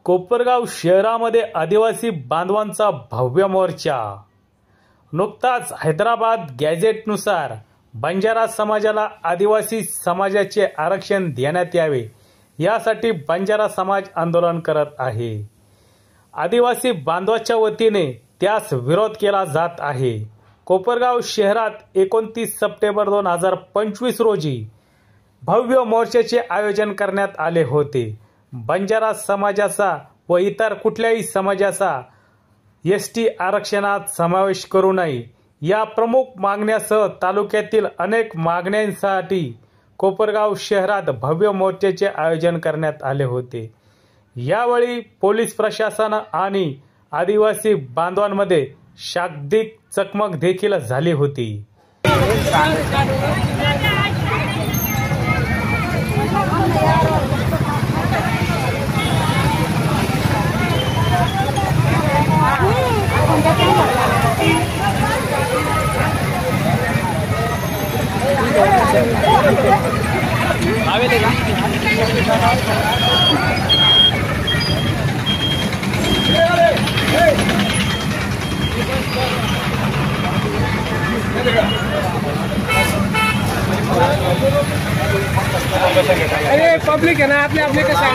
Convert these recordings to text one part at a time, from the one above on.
कोपरगाव शहरामध्ये आदिवासी बांधवांचा भव्य मोर्चा। नुकताच हैदराबाद गॅझेटनुसार बंजारा समाजाला आदिवासी समाजाचे आरक्षण देण्यात यावे यासाठी बंजारा समाज आंदोलन करत आहे। आदिवासी बांधवांच्या वतीने त्यास विरोध केला जात आहे। कोपरगाव शहरात 29 सप्टेंबर 2025 रोजी भव्य मोर्चाचे आयोजन करण्यात आले होते। बंजारा समाजाचा व इतर कुठल्याही समाजाचा एसटी आरक्षणात समावेश करू नये या प्रमुख मागण्यासह तालुक्यातील अनेक मागण्यांसाठी कोपरगाव शहरात भव्य मोर्चाचे आयोजन करण्यात आले होते। यावेळी पोलीस प्रशासन आणि आदिवासी बांधवांमध्ये शाब्दिक चकमक देखील झाली होती। अरे पब्लिक है ना, अपने अपने के साथ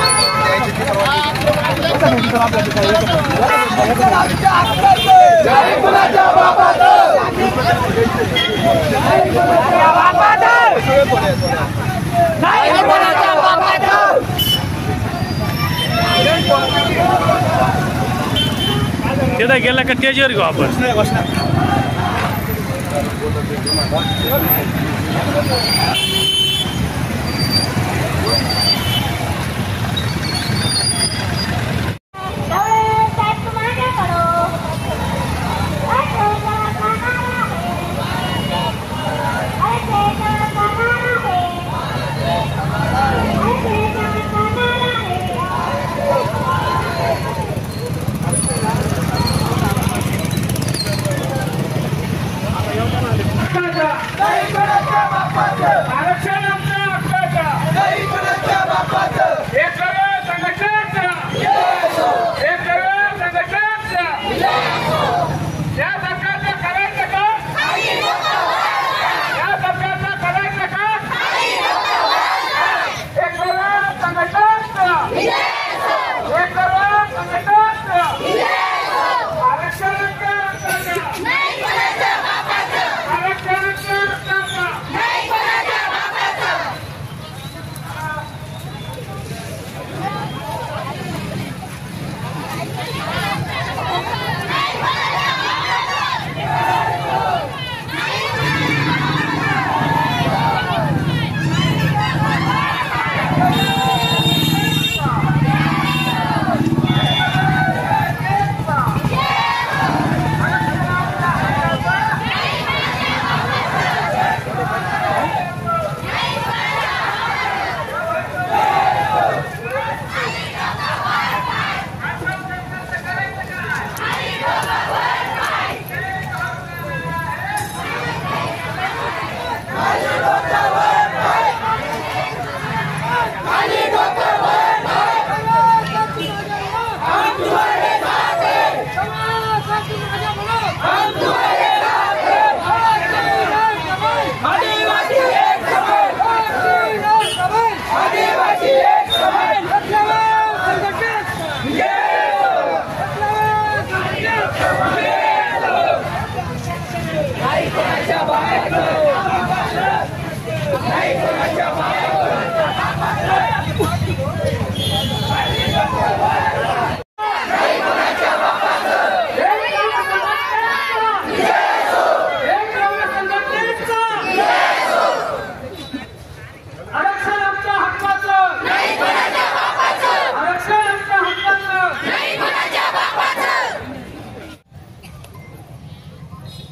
गेला का स्टेजवर घेऊ आपण।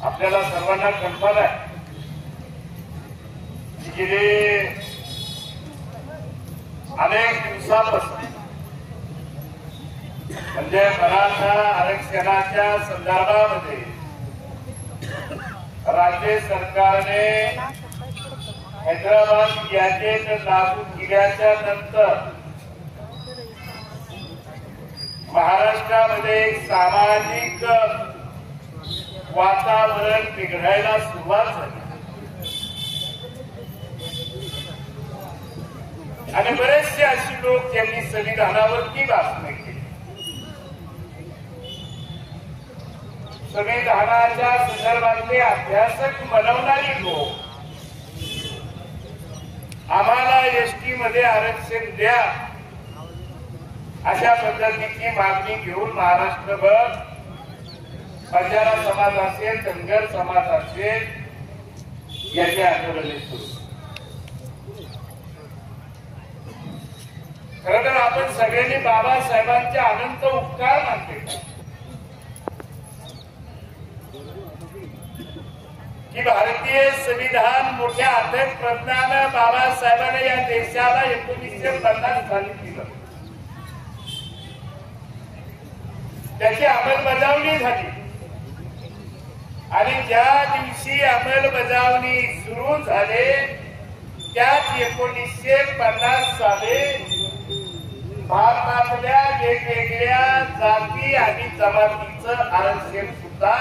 आपल्याला सर्वांना कल्पना आहे की गेले अनेक दिवसांपासून म्हणजे मराठा आरक्षणाच्या संदर्भामध्ये राज्य सरकारने हैदराबाद गॅझेट लागू केल्याच्या नंतर महाराष्ट्रामध्ये एक सामाजिक वातावरण बिघडायला सुरुवात झाली आणि बरेचसे अशी लोक ज्यांनी संविधानावरती भाषणे केली, संविधानाच्या संदर्भातले अभ्यासक बनवणारी लोक आम्हाला एसटी मध्ये आरक्षण द्या अशा पद्धतीची मागणी घेऊन महाराष्ट्रभर बंजारा समाज असेल, धनगर समाज असेल याचे आंदोलन सुरू. खरं तर आपण सगळ्यांनी बाबासाहेबांचे अनंत उपकार मानले की भारतीय संविधान मोठ्या अथक प्रज्ञानं बाबासाहेबांनी या देशाला 1950 साली दिलं. त्याची अंमलबजावणी झाली आणि ज्या दिवशी अंमलबजावणी सुरू झाले त्यात 1950 साली भारतातल्या वेगवेगळ्या जाती आणि जमातीचं आरक्षण सुद्धा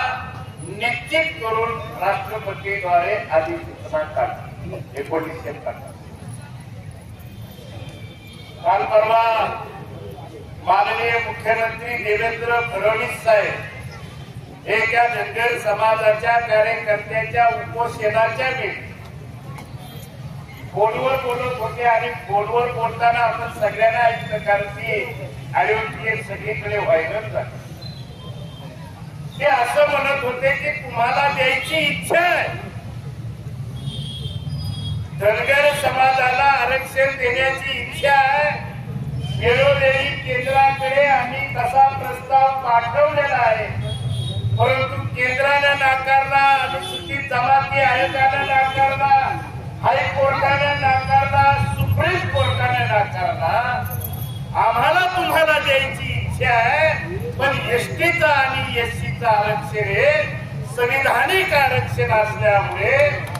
निश्चित करून राष्ट्रपतीद्वारे अधिसूचना काढली 1950. काल परवा माननीय मुख्यमंत्री देवेंद्र फडणवीस साहेब एका धनगर समाजाच्या कार्यकर्त्याच्या उपोषणाच्या वेळी फोनवर बोलत होते आणि फोनवर बोलताना आपण सगळ्यांना एक प्रकारची आरोग्य सगळीकडे व्हायरल झाली. ते असं म्हणत होते की तुम्हाला द्यायची इच्छा आहे, धनगर समाजाला आरक्षण देण्याची इच्छा आहे, वेळोवेळी केंद्राकडे आम्ही तसा प्रस्ताव पाठवलेला आहे, परंतु केंद्रानं नाकारला, अनुसूचित जमाती आयोगानं नाकारला, हायकोर्टानं नाकारला, सुप्रीम कोर्टानं नाकारला. आम्हाला तुम्हाला द्यायची इच्छा आहे, पण एसटीचं आणि एससीचं आरक्षण हे संविधानिक आरक्षण असल्यामुळे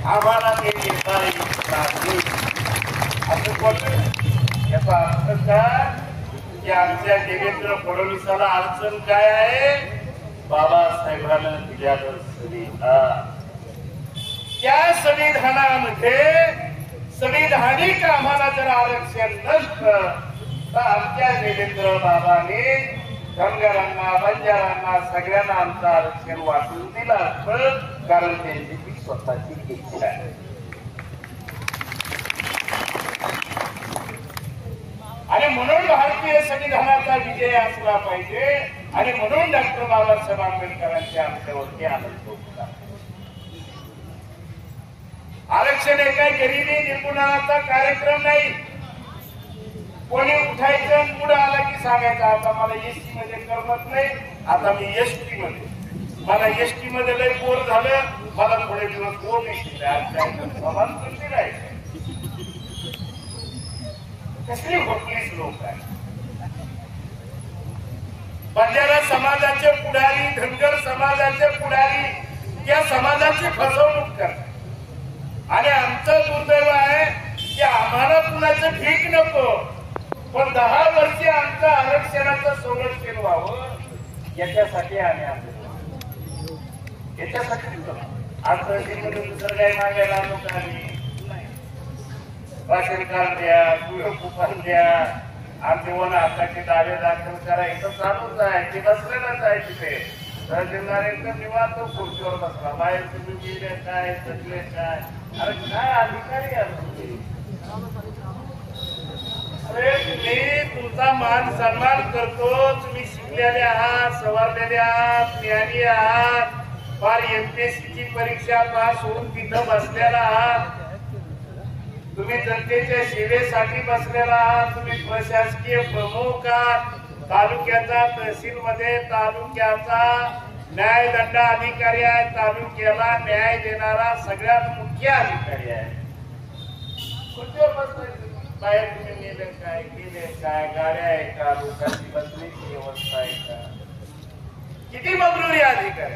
आम्हाला ते देता येत नाही असं बोलतो. याचा अर्थ काय की आमच्या देवेंद्र फडणवीसाला अडचण काय आहे, बाबासाहेबांना दिलेलं संविधान, त्या संविधानामध्ये संविधानिक आम्हाला जर आरक्षण नसतं तर आमच्या देवेंद्र बाबांनी धनगरांना, बंजारांना सगळ्यांना आमचं आरक्षण वाटून दिलं असतं, कारण त्यांची ती स्वतःची इच्छा आहे. आणि म्हणून भारतीय संविधानाचा विजय असला पाहिजे आणि म्हणून डॉक्टर बाबासाहेब आंबेडकरांच्या आमच्यावरती आनंद होता. आरक्षण हे काही गरिबी निर्मूलनाचा कार्यक्रम नाही. कोणी उठायचं पुढे आलं की सांगायचं आता मला एसटी मध्ये करमत नाही, आता मी एसटी मध्ये, मला एसटी मध्ये लय बोर झालं, मला थोडे दिवस बोर नाही. कसली होटलीच लोक आहे. बंजारा समाजाचे पुढारी, धनगर समाजाचे पुढारी त्या समाजाची फसवणूक करतात आणि आमचं दुर्दैव आहे की आम्हाला कुणाचं भीक नको, पण 10 वर्षे आमचं आरक्षणाचं संरक्षण व्हावं याच्यासाठी आम्ही आंदोलन, याच्यासाठी आज तहसीलमध्ये दुसरं काही मागायला आलो का नाही. राशन कार्ड द्या, कुपन द्या, आमचे वन हक्काचे दावे दाखल करा, इथं चालूच आहे. ते बसलेलंच आहे तिथे. तहसीलदार एकदम निवांत खुर्चीवर बसला, बाहेर तुम्ही गेले काय, सगळे काय, अरे काय अधिकारी आहे. अरे मी तुमचा मान सन्मान करतो, तुम्ही शिकलेले आहात, सवरलेले आहात, ज्ञानी आहात, फार एमपीएससीची परीक्षा पास होऊन तिथं बसलेला आहात, तुम्ही जनतेच्या सेवेसाठी बसलेला आहात, तुम्ही प्रशासकीय प्रमुख आहात, तालुक्याचा तहसीलमध्ये तालुक्याचा न्यायदंड अधिकारी आहे, तालुक्याला न्याय देणारा सगळ्यात मुख्य अधिकारी आहे. खुर्चीवर बसले, बाहेर तुम्ही नेले काय, गेले काय, गाड्या आहे का, लोकांची बसण्याची व्यवस्था आहे का, किती मजबुरी अधिकारी.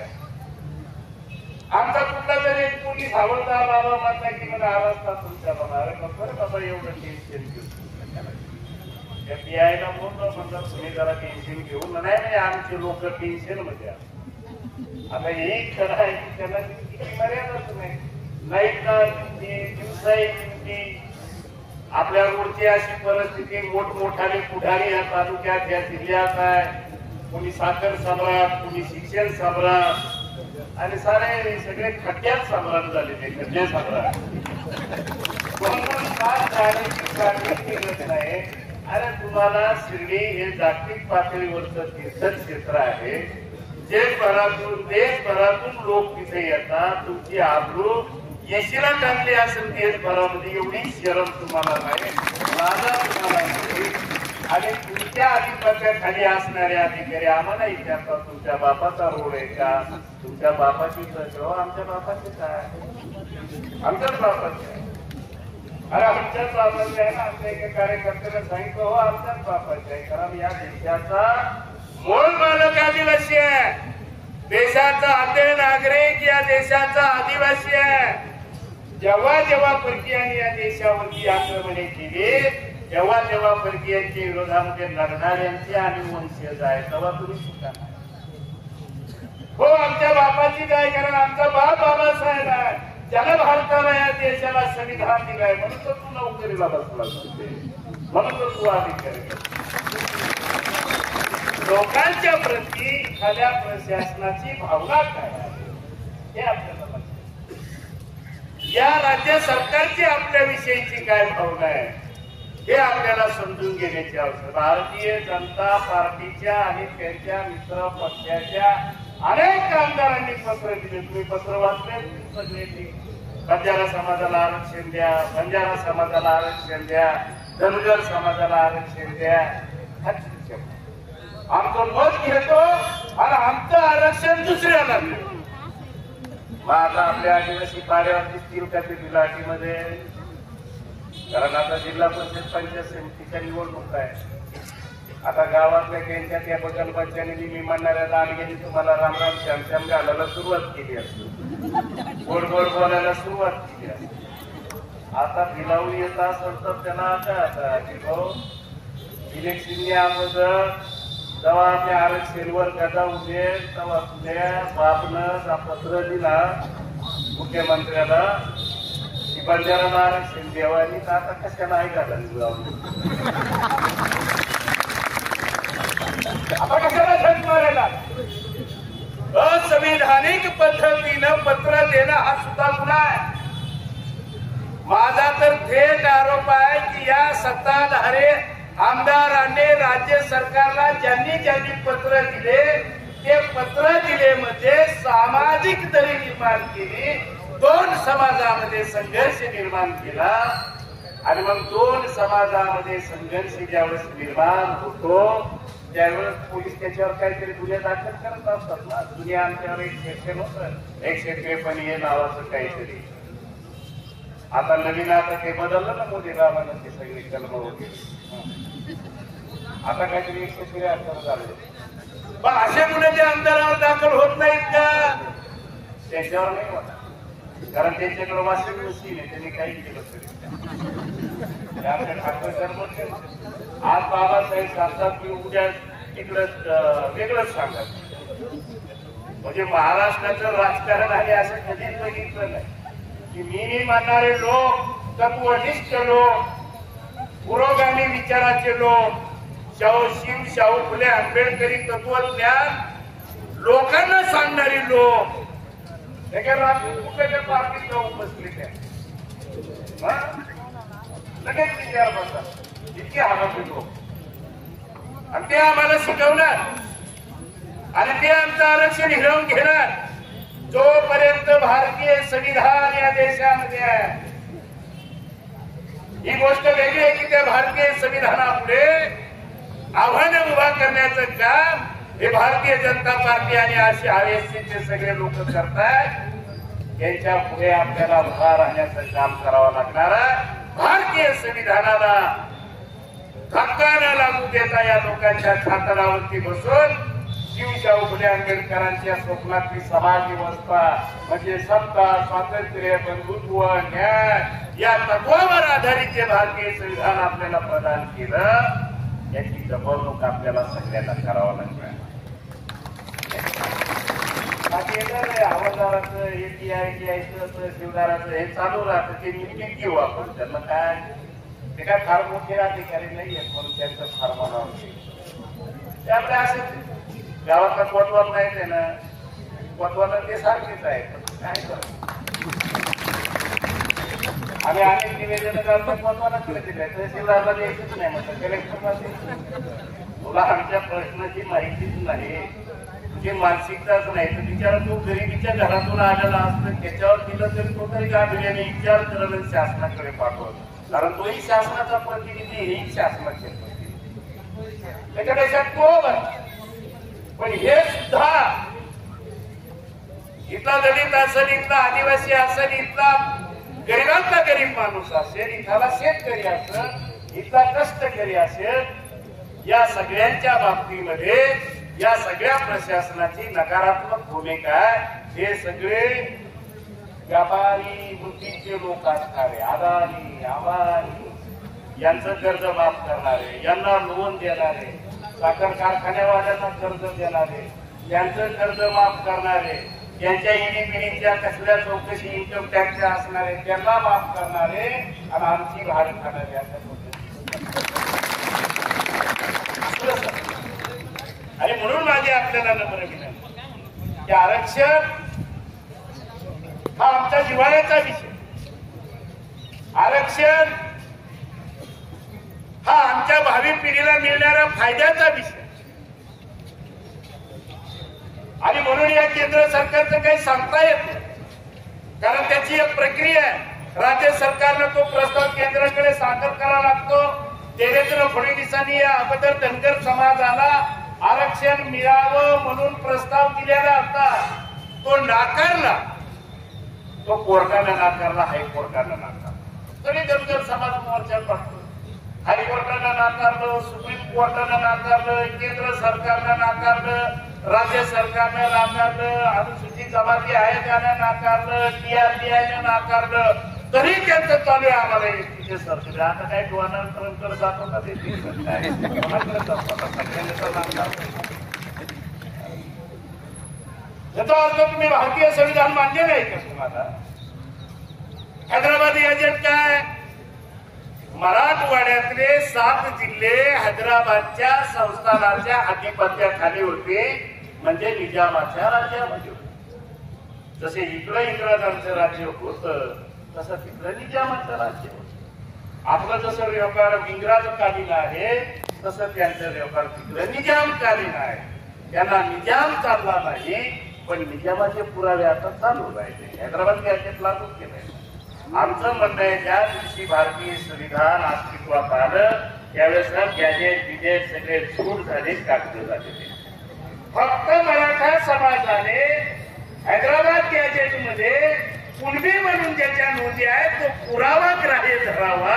आमचा कुठला तरी एक पोलीस हवालदार बाबा म्हणता की मला आवाज तुमच्या बाबा, अरे बरं बाबा एवढं टेन्शन घेऊ, पीआयला बोललो म्हणलं तुम्ही जरा टेन्शन घेऊन नाही आमचे लोक टेन्शन मध्ये आता हे खरं आहे की त्याला किती मर्यादाच नाही तर दिवसा आपल्या रोडची अशी परिस्थिती मोठमोठाले पुढारी या तालुक्यात या जिल्ह्यात आहे कोणी साखर सम्राट कोणी शिक्षण सम्राट आणि सारे सगळे खड्ड्यात सम्राट झाले ते खड्ड्या सम्राट नाही. अरे तुम्हाला शिर्डी हे जागतिक पातळीवरचं तीर्थक्षेत्र आहे. देशभरातून लोक तिथे येतात. तुमची आबरू येशीला टाकली असेल देशभरामध्ये एवढी शरम तुम्हाला नाही लाजा तुम्हाला नाही. आणि तुमच्या अधिपत्याखाली असणारे अधिकारी आम्हाला विचारतात तुमच्या बापाचा रोड आहे का तुमच्या बापाची आमच्या बापाचे काय आमच्याच बापाचे आहे. अरे आमच्याच बापाचे आहे ना. आमच्या एका कार्यकर्त्याला सांगितलं हो आमच्याच बापाचे आहे कारण या देशाचा मूळ मालक आदिवासी आहे. देशाचा आद्य नागरिक या देशाचा आदिवासी आहे. जेव्हा परकीयांनी या देशावरती आक्रमणे केली जेव्हा परकीयांच्या विरोधामध्ये लढणाऱ्यांचे आणि वंशज आहे तेव्हा तुम्ही शिका हो आमच्या बापाची काय कारण आमचा बाप बाबासाहेब आहे ज्याला भारताला या देशाला संविधान दिलाय म्हणून तर तू नोकरीला बसला म्हणून तर तू अधिकारी लोकांच्या प्रती एखाद्या प्रशासनाची भावना काय हे आपल्याला या राज्य सरकारची आपल्या विषयीची काय भावना आहे हे आपल्याला समजून घेण्याची आवश्यकता. भारतीय जनता पार्टीच्या आणि त्यांच्या मित्र पक्षाच्या अनेक आमदारांनी पत्र दिले. तुम्ही पत्र वाचले सगळे बंजारा समाजाला आरक्षण द्या बंजारा समाजाला आरक्षण द्या धनगर समाजाला आरक्षण द्या. आमचं मत घेतो आणि आमचं आरक्षण दुसऱ्याला देतो. मग आता आपल्या आदिवासी पाड्यावर दिसतील का ते बिलाटीमध्ये कारण आता जिल्हा परिषद पंचायत समितीच्या निवडणूक आहे. आता गावातल्या त्यांच्या त्या प्रकल्पांच्याने मी म्हणणाऱ्या दानगिरी तुम्हाला रामराम श्यामश्याम घालायला सुरुवात केली असते गोड बोलायला सुरुवात केली असते. आता बिलावून येत असेल तर त्यांना आता इलेक्शनने अगोदर जेव्हा आपल्या आरक्षणवर गदा उठेल तेव्हा तुझ्या बापनं पत्र दिला मुख्यमंत्र्याला की बंजाराला आरक्षण देवानी तर आता कशाला ऐकायला आपण कशाला झट मारायला असंविधानिक पद्धतीनं पत्र देणं हा सुद्धा गुन्हा आहे. माझा तर थेट आरोप आहे की या सत्ताधारी आमदारांनी राज्य सरकारला ज्यांनी पत्र दिले ते पत्र दिले म्हणजे सामाजिक दरी निर्माण केली. दोन समाजामध्ये संघर्ष निर्माण केला आणि मग दोन समाजामध्ये संघर्ष ज्यावेळेस निर्माण होतो त्यावेळेस पोलीस त्याच्यावर काहीतरी गुन्हे दाखल करत असतात ना. जुने आमच्यावर एक सेक्शन होतं 153 नावाचं काहीतरी. आता नवीन आता ते बदललं ना मोदी रामानं ते सगळे कलम वगैरे आता काहीतरी 173 झाले. पण असे गुन्हे ते आमदारावर दाखल होत नाहीत का त्याच्यावर नाही होता कारण त्यांच्याकडे वास्तविक गोष्टी नाही त्यांनी काही केलं तरी आमच्या ठाकरे आज बाबासाहेब सांगतात की उद्या तिकडं वेगळंच सांगतात. म्हणजे महाराष्ट्राचं राजकारण आहे असं कधीच बघितलं नाही की मी म्हणणारे लोक तत्वनिष्ठ लोक पुरोगामी विचाराचे लोक शाहू फुले आंबेडकरी तत्वज्ञान लोकांना सांगणारी लोक कुठल्या पार्टीत जाऊन बसले त्या लगेच विचार बसतात इतके हवाचे लोक आणि ते आम्हाला शिकवणार आणि ते आमचं आरक्षण हिरावून घेणार जोपर्यंत भारतीय संविधान या देशामध्ये आहे. ही गोष्ट वेगळी आहे की त्या भारतीय संविधानापुढे आव्हानं उभा करण्याचं काम हे भारतीय जनता पार्टी आणि असे आरएससीचे सगळे लोक करतात. त्यांच्या पुढे आपल्याला उभा राहण्याचं काम करावं लागणार. भारतीय संविधानाला धक्का न लागू देता या लोकांच्या खातरावरती बसून शाहू फुले आंबेडकरांच्या स्वप्नातली समाज व्यवस्था म्हणजे समता स्वातंत्र्य बंधुत्व न्याय या तत्वावर आधारित जे भारतीय संविधान आपल्याला प्रदान केलं याची जबाबदारी आपल्याला सगळ्यांना करावं लागणार. बाकी हवालदाराचं हे शिवदाराचं हे चालू राहतं, ते निश्चित घेऊ आपण. त्यांना काय ते काय फार मोठे अधिकारी नाही आहेत म्हणून त्यांचं फार म्हणावं. त्यामुळे असं गावातला कोतवाल नाही ते ना, कोतवाला ते सारखेच आहे. काय करतो आम्ही अनेक निवेदन करतो, कोतवालाकडे दिले, तहसीलदारला द्यायचंच नाही म्हटलं, कलेक्टरला तुला आमच्या प्रश्नाची माहितीच नाही, तुझी मानसिकताच नाही, तर बिचारा तू गरिबीच्या घरातून आलेला असतो, त्याच्यावर दिलं तरी तो तरी गाभिल्याने विचार करणं शासनाकडे पाठवत. कारण तोही शासनाचा प्रतिनिधी, हेही शासनाचे प्रतिनिधी, त्याच्या देशात कोण. पण हे सुद्धा इथला दलित असेल, इथला आदिवासी असेल, इथला गरीबातला गरीब माणूस असेल, इथला शेतकरी असेल, इथला कष्टकरी असेल, या सगळ्यांच्या बाबतीमध्ये या सगळ्या प्रशासनाची नकारात्मक भूमिका आहे. हे सगळे व्यापारी वृत्तीचे लोक असणारे, अदानी अंबानी यांचं कर्ज माफ करणारे, यांना लोन देणारे, साखर कारखान्यावाल्यांना कर्ज देणारे, त्यांचं कर्ज माफ करणारे, त्यांच्या इनिपिनीच्या कसल्या चौकशी इन्कम टॅक्सच्या असणारे त्यांना माफ करणारे, आणि आमची भाडं खाणारे अशा आणि म्हणून माझी आपल्याला नम्र विनंती की आरक्षण हा आमच्या जिव्हाळ्याचा विषय, आरक्षण हा आमच्या भावी पिढीला मिळणाऱ्या फायद्याचा विषय. आणि म्हणून या केंद्र सरकारचं काही सांगता येत नाही, कारण त्याची एक प्रक्रिया आहे. राज्य सरकारनं तो प्रस्ताव केंद्राकडे सादर करावा लागतो. देवेंद्र फडणवीसांनी या अगोदर धनगर समाजाला आरक्षण मिळावं म्हणून प्रस्ताव दिलेला होता, तो नाकारला. तो कोर्टाने नाकारला, हायकोर्टाने नाकारला. तरी धनगर समाज मोर्चात बसतो. हायकोर्टानं नाकारलं, सुप्रीम कोर्टानं नाकारलं, केंद्र सरकारनं नाकारलं, राज्य सरकारनं नाकारलं, अनुसूचित जमाती आयोगानं नाकारलं, TRPIनं नाकारलं, तरी त्यांचं चालू आहे आम्हाला एसटीचे सरकार. आता काय डोळ्यानंतर जातो का ते याचा अर्थ तुम्ही भारतीय संविधान मान्य नाही का तुम्हाला? हैदराबाद एजंट काय? मराठवाड्यातले 7 जिल्हे हैदराबादच्या संस्थानाच्या अधिपत्याखाली होते, म्हणजे निजामाच्या राज्यामध्ये होते. जसे इकडं इंग्रजांचं राज्य होतं तसं तिकडं निजामाचं राज्य होतं. आपलं जसं व्यवहार इंग्रजकालीन आहे तसं त्यांचं व्यवहार तिकडं निजामकालीन आहे. त्यांना निजाम चालला नाही, पण निजामाचे पुरावे आता चालू राहिले. हैदराबाद गॅजेट लागू केलंय. आमचं म्हणणं आहे ज्या दिवशी भारतीय संविधान अस्तित्वात आलं त्यावेळेस गॅजेट बिजेट सगळे छूट झाले, कागद झालेले. फक्त मराठा समाजाने हैदराबाद गॅजेट मध्ये कुणबी म्हणून ज्याच्या नोंदी आहेत तो पुरावा ग्राह्य धरावा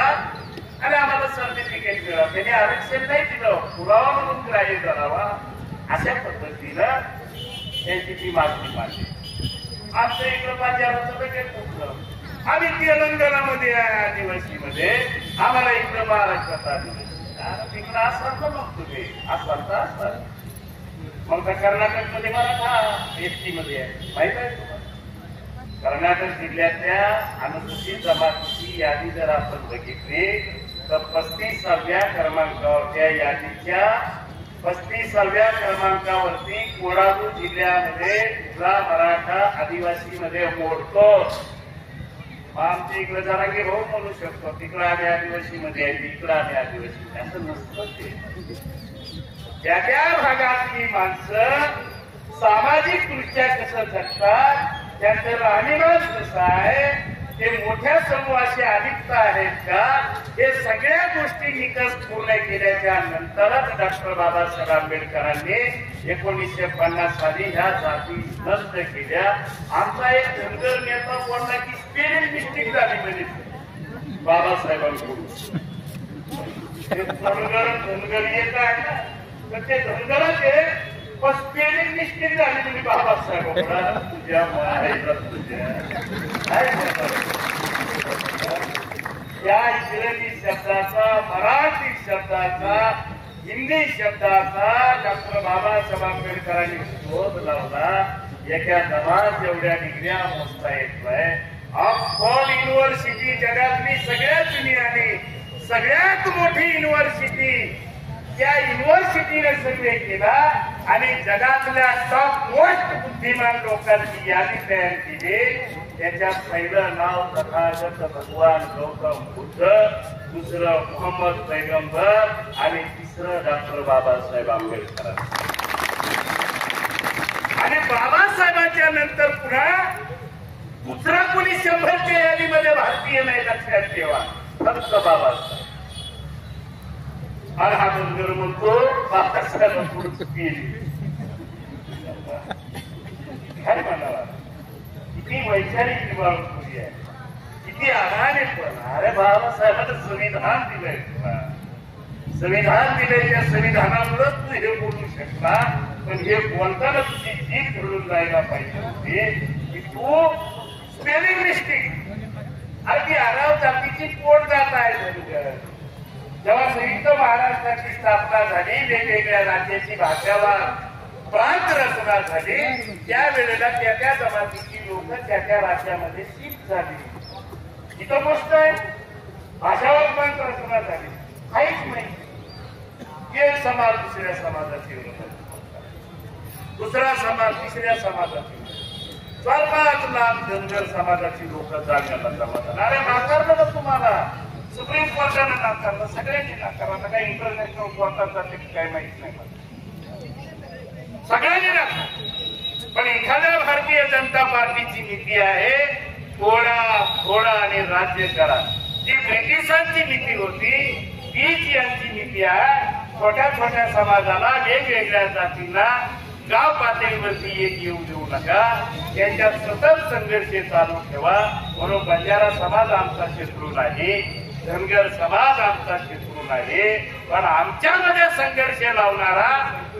आणि आम्हाला सर्टिफिकेट मिळावं. त्याने आरक्षण नाही दिलं, पुरावा म्हणून ग्राह्य धरावा. अशा पद्धतीनं त्यांची ती मागणी मांडली. आमचं इकडं बाजाराचं लगेच कुठलं आम्ही तेलंगणामध्ये आहे, आदिवासीमध्ये, आम्हाला इकडं महाराष्ट्रात आदिवासी तिकडं असं मग तुम्ही असं मग कर्नाटकमध्ये मराठा एसटी मध्ये आहे. माहित आहे तुम्हाला? कर्नाटक जिल्ह्यातल्या अनुसूचित जमातीची यादी जर आपण बघितली तर 35व्या क्रमांकावर, त्या यादीच्या 35व्या क्रमांकावरती कोडागू जिल्ह्यामध्ये मराठा आदिवासी मध्ये मोडतो. आमच्या इकडे जरा की भाऊ म्हणू शकतो, तिकडं आम्ही आदिवासी मध्ये आहे, इकडं आम्ही आदिवासी, असं नसतं. ते त्या त्या भागातली माणसं सामाजिक दृष्ट्या कसं जगतात, त्यांचं राहणीमान कसं आहे, ते मोठ्या समूहाशी अधिकता आहेत का, हे सगळ्या गोष्टी निकष पूर्ण केल्याच्या नंतरच डॉक्टर बाबासाहेब आंबेडकरांनी 1950 साली ह्या जाती नष्ट केल्या. आमचा एक धनगर नेता बोलला की स्पेलिंग मिस्टेक झाली म्हणजे बाबासाहेबांकडून. धनगर येत आहे ना, तर ते धनगरच आहे, पण स्पेलिंग मिस्टेक झाली तुम्ही बाबासाहेब तुझ्या त्या इंग्रजी शब्दाचा मराठी शब्दाचा हिंदी शब्दाचा डॉक्टर बाबासाहेब आंबेडकरांनी शोध लावला. एका दमात एवढ्या डिग्र्या मोजता येत नाही. ऑक्सफोर्ड युनिव्हर्सिटी जगातली सगळ्यात जुनी आणि सगळ्यात मोठी युनिव्हर्सिटी, त्या युनिव्हर्सिटीने सर्वे केला आणि जगातल्या टॉप मोस्ट बुद्धिमान लोकांची यादी तयार केली. त्याच्यात पहिलं नाव तथागत भगवान गौतम बुद्ध, दुसरं मोहम्मद पैगंबर आणि तिसरं डॉक्टर बाबासाहेब आंबेडकर. आणि बाबासाहेबांच्या नंतर पुन्हा दुसरा कोणी 100च्या यादीमध्ये भारतीय नाही, लक्षात ठेवा. फक्त बाबासाहेब. आणि हा मंदिर म्हणतो बाबासाहेब काय म्हणावा, किती वैचारिक निभावणी आहे, किती आव्हाने. पण अरे बाबासाहेबांना संविधान दिलंय, तुला संविधान दिलंय. त्या संविधानामुळे तू हे बोलू शकता. पण हे बोलताना तुझी जीभ घडून जायला पाहिजे होते की तू स्पेलिंग मिस्टेक. अगदी आराव जातीची पोट जात आहे. जेव्हा संयुक्त महाराष्ट्राची स्थापना झाली, वेगवेगळ्या राज्याची भाषावार प्रांत रचना झाली, त्यावेळेला त्या त्या जमातीची लोक त्या त्या राज्यामध्ये शिफ्ट झाली. इथं गोष्ट आहे, भाषावार प्रांत रचना झाली, काहीच नाही. एक समाज दुसऱ्या समाजाची विरोधात, दुसरा समाज तिसऱ्या समाजाची, सर्वात लांब धनगर समाजाची लोक जाण्याला जमत. अरे नाकारलं ना तुम्हाला, सुप्रीम कोर्टाने नाकारलं, सगळ्यांनी नाकारलं. आता काही इंटरनॅशनल कोर्टात जाते की काय माहित नाही मला, सगळ्यांनी नाकारलं. पण एखाद्या भारतीय जनता पार्टीची नीती आहे थोडा आणि राज्य करा. जी ब्रिटिशांची नीती होती तीच यांची नीती आहे. छोट्या छोट्या समाजाला, वेगवेगळ्या जातींना गाव पातळीवरती एक येऊ देऊ नका. यांच्यात सतत संघर्ष चालू ठेवा. म्हणून बंजारा समाज आमचा शत्रू नाही, धनगर समाज आमचा शत्रू नाही, पण आमच्यामध्ये संघर्ष लावणारा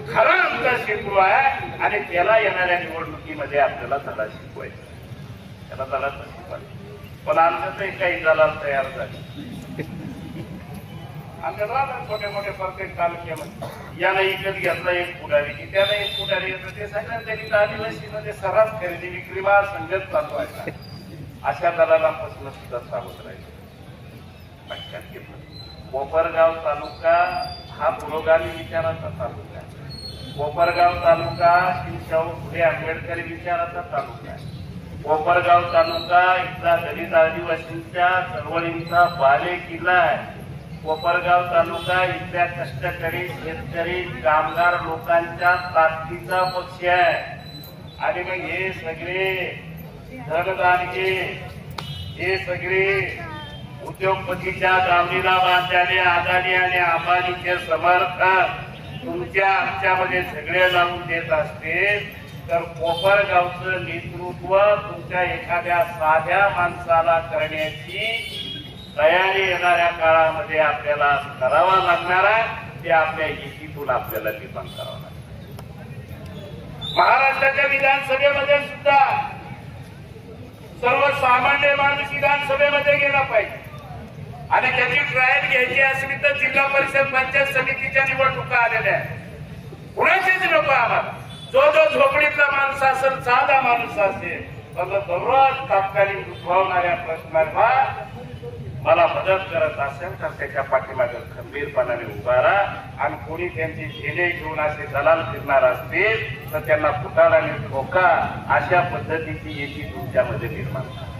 खरा आमचा शत्रू आहे. आणि त्याला येणाऱ्या निवडणुकीमध्ये आपल्याला धडा शिकवायचा, त्याला धडा शिकवायचा. पण आमच्यातही काही दलाल तयार झाले. आमच्या छोटे मोठे प्रत्येक तालुक्यामध्ये याला इकत घेतला एक पुढारी की त्याला एक पुढारी येतं. ते सगळ्या दलित आदिवासीमध्ये सर्रास खरेदी विक्रीमा संघर्ष चालू आहे. अशा दलालांपासून सुद्धा सावध राहायचं. लक्षात घेतलं. कोपरगाव तालुका हा पुरोगामी विचाराचा तालुका आहे. कोपरगाव तालुका शिवशाहू फुले आंबेडकरी विचाराचा तालुका आहे. कोपरगाव तालुका इथला दलित आदिवासींच्या चळवळींचा बाले किल्ला आहे. कोपरगाव तालुका इथल्या कष्टकरी शेतकरी कामगार लोकांच्या ताकदीचा पक्ष आहे. आणि मग हे सगळे धनदानगे, हे सगळे उद्योगपतीच्या दावणीला बांधलेले अदानी आणि अंबानीचे समर्थक तुमच्या आमच्यामध्ये झगडे लावून देत असतील तर कोपरगावचं नेतृत्व तुमच्या एखाद्या साध्या माणसाला करण्याची तयारी येणाऱ्या काळामध्ये आपल्याला करावा लागणार आहे. ते आपल्या युतीतून आपल्याला निर्माण करावं लागणार. महाराष्ट्राच्या विधानसभेमध्ये सुद्धा सर्वसामान्य माणूस विधानसभेमध्ये गेला पाहिजे. आणि त्याची ट्रायल घ्यायची असली तर जिल्हा परिषद पंचायत समितीच्या निवडणुका आलेल्या आहेत. कुणाचीच नको आम्हाला. जो झोपडीतला माणूस असेल, साधा माणूस असेल, पण दररोज तात्कालिक दुखवणाऱ्या प्रश्नांना मला मदत करत असेल तर त्याच्या पाठीमागे खंबीरपणाने उभा राहा. आणि कोणी त्यांची झेले घेऊन असे दलाल फिरणार असतील तर त्यांना फुटाळाने ठोका. अशा पद्धतीची एकी तुमच्यामध्ये निर्माण करा.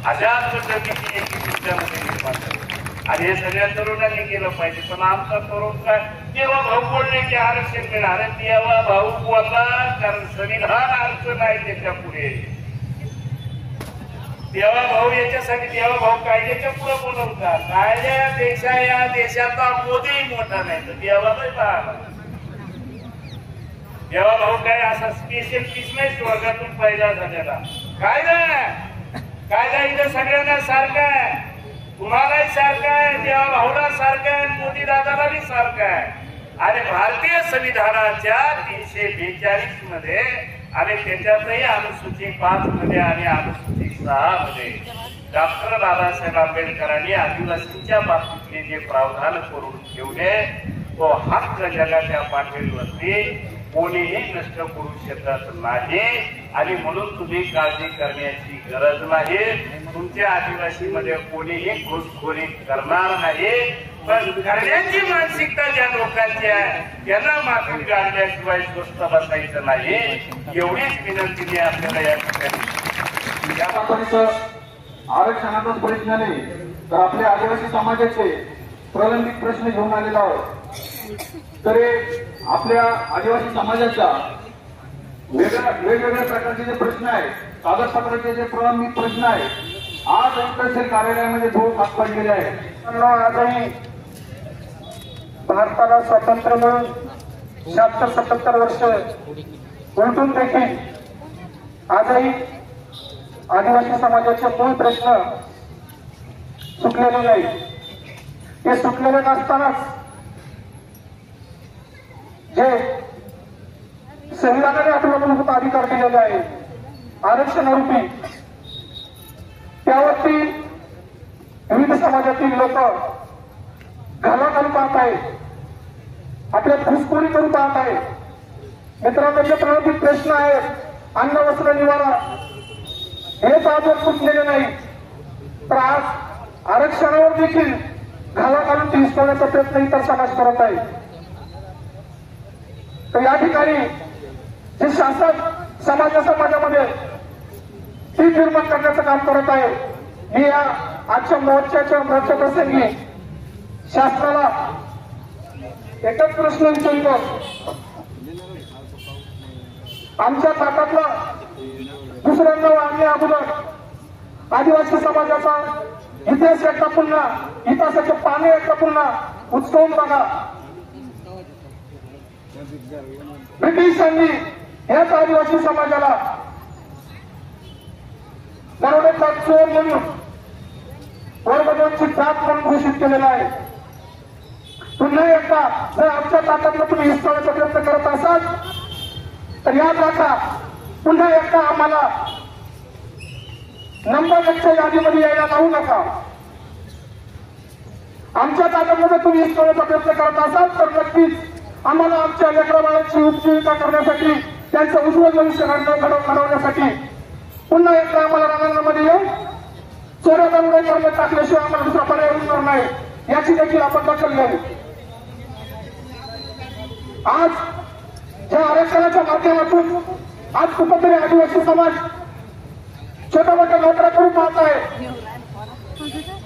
अशाच पद्धतीची एकी तुमच्यामध्ये निर्माण करा. आणि हे सगळ्या तरुणांनी केलं पाहिजे. पण आमचा तरुण काय तेव्हा भाऊ बोलले की आरक्षण मिळणार, तेव्हा भाऊ बोलला कारण संविधान अडचण आहे त्याच्या पुढे. देवा भाऊ याच्यासाठी देवा भाऊ कायद्याच्या पुढे बोलवतात. कायद्यापेक्षा या देशाचा मोदी मोठा नाही तर देवा नाही पाहला. देवा भाऊ काय असा स्पेशल पीस नाही स्वर्गातून पैदा झालेला. कायदा इथं सगळ्यांना सारखा आहे, तुम्हालाही सारखा आहे, देवा भाऊला सारखा आहे, मोदी दादालाही सारखा आहे. आणि भारतीय संविधानाच्या 342 मध्ये आणि त्याच्यातही अनुसूची 5 मध्ये आणि अनुसूची 6 मध्ये डॉक्टर बाबासाहेब आंबेडकरांनी आदिवासींच्या बाबतीतले जे प्रावधान करून ठेवले तो हक्क जगाच्या पाठीवरती कोणीही नष्ट करू शकत नाही आणि म्हणून तुम्ही काळजी करण्याची गरज नाही. तुमच्या आदिवासीमध्ये कोणीही घुसखोरी करणार नाही. पण करण्याची मानसिकता ज्या लोकांची आहे त्यांना माफी काढल्याशिवाय स्वस्थ बसायचं नाही. एवढीच विनंती मी आपल्याला या ठिकाणी. आरक्षणाचाच प्रश्न नाही तर आपल्या आदिवासी समाजाचे प्रलंबित प्रश्न घेऊन आलेला आहोत. तरी आपल्या आदिवासी समाजाच्या वेगवेगळ्या प्रकारचे जे प्रश्न आहेत, कागदपत्राचे जे प्रलंबित प्रश्न आहेत, आज तहसील कार्यालयामध्ये धूळ हात पडलेले आहे. आजही भारताला स्वातंत्र्य मिळून 76-77 वर्ष उलटून देखील आजही आदिवासी समाजाचे मूळ प्रश्न सुटलेले नाही. ते सुटलेले नसतानाच जे संविधानाने आपल्याला मूलभूत अधिकार दिलेले आहे आरक्षणारूपी, त्यावरती विविध समाजातील लोक घालाघाल पाहत आहेत, आपल्या घुसखोरी करून पाहत आहेत. मित्रांनो, जे प्रलंबित प्रश्न आहेत, अन्न वस्त्र निवारा, हेच आजवर सुटलेले नाही. तर आज आरक्षणावर देखील घाला घालून ती हिसकवण्याचा प्रयत्न इतर समाज करत आहे. तर या ठिकाणी जे शासन समाजामध्ये ती निर्माण करण्याचं काम करत आहे. मी या आजच्या मोर्चाच्या प्रसंगी शासनाला एकच प्रश्न विचारतो. आमच्या ताटातला दुसऱ्यांदा आणण्या अगोदर आदिवासी समाजाचा इतिहास एकदा पुन्हा, इतिहासाचे पाने एकदा पुन्हा उचलून बघा. ब्रिटिशांनी याच आदिवासी समाजाला दरोड्याचा चोर म्हणून वर्ग 2ची जात म्हणून घोषित केलेला आहे. पुन्हा एकदा जर आमच्या ताटातलं तुम्ही हिसकावण्याचा प्रयत्न करत असाल तर याद राखा, पुन्हा एकदा आम्हाला नंबर 1च्या यादीमध्ये यायला लावू नका. आमच्या ताटामध्ये तुम्ही हिसकावण्याचा प्रयत्न करत असाल तर नक्कीच आम्हाला आमच्या लेकराबाळांची उपजीविका करण्यासाठी, त्यांचं उज्ज्वल भविष्य घडवण्यासाठी पुन्हा एकदा आम्हाला रणांगणामध्ये येऊन चोऱ्या दरोडे करण्यात टाकल्याशिवाय आम्हाला दुसरा पर्याय उरणार नाही, याची देखील आपण दखल घ्यावी. आज या आरक्षणाच्या माध्यमातून आज कुठंतरी आदिवासी समाज छोट्या मोठ्या नोकऱ्या करून पाहत आहे,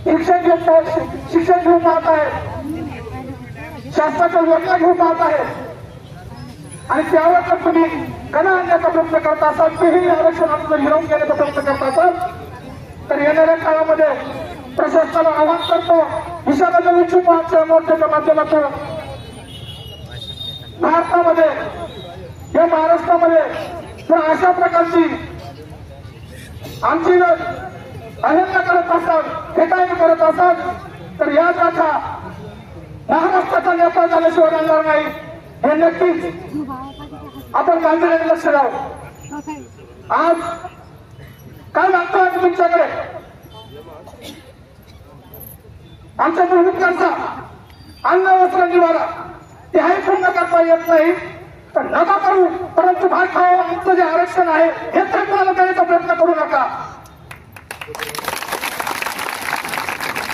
शिक्षण घेऊन पाहत आहे, शासनाच्या योजना घेऊन पाहत आहे. आणि त्यावर जर तुम्ही गणा आणण्याचा प्रयत्न करत असाल, तेही आरक्षणातून जर हिरावून घेण्याचा प्रयत्न करत असाल तर येणाऱ्या काळामध्ये प्रशासनाला आवाहन करतो, इशारा इच्छुक आमच्या मोर्चाच्या माध्यमातून भारतामध्ये या महाराष्ट्रामध्ये जर अशा प्रकारची आमची जर अहेलना करत असाल, हेटाळणी करत असाल तर याद राखा, महाराष्ट्राचा नेता झाल्याशिवाय राहणार नाही. हे नक्कीच आपण गांभीर्याने लक्ष द्यावं. आज काय मागतो आम्ही तुमच्याकडे? आमच्या मूलभूत गरजा, अन्न वस्त्र निवारा, ते हाही पूर्ण करता येत नाही तर नका करू, परंतु भात खावं आमचं जे आरक्षण आहे हे तर तुम्हाला देण्याचा प्रयत्न करू नका.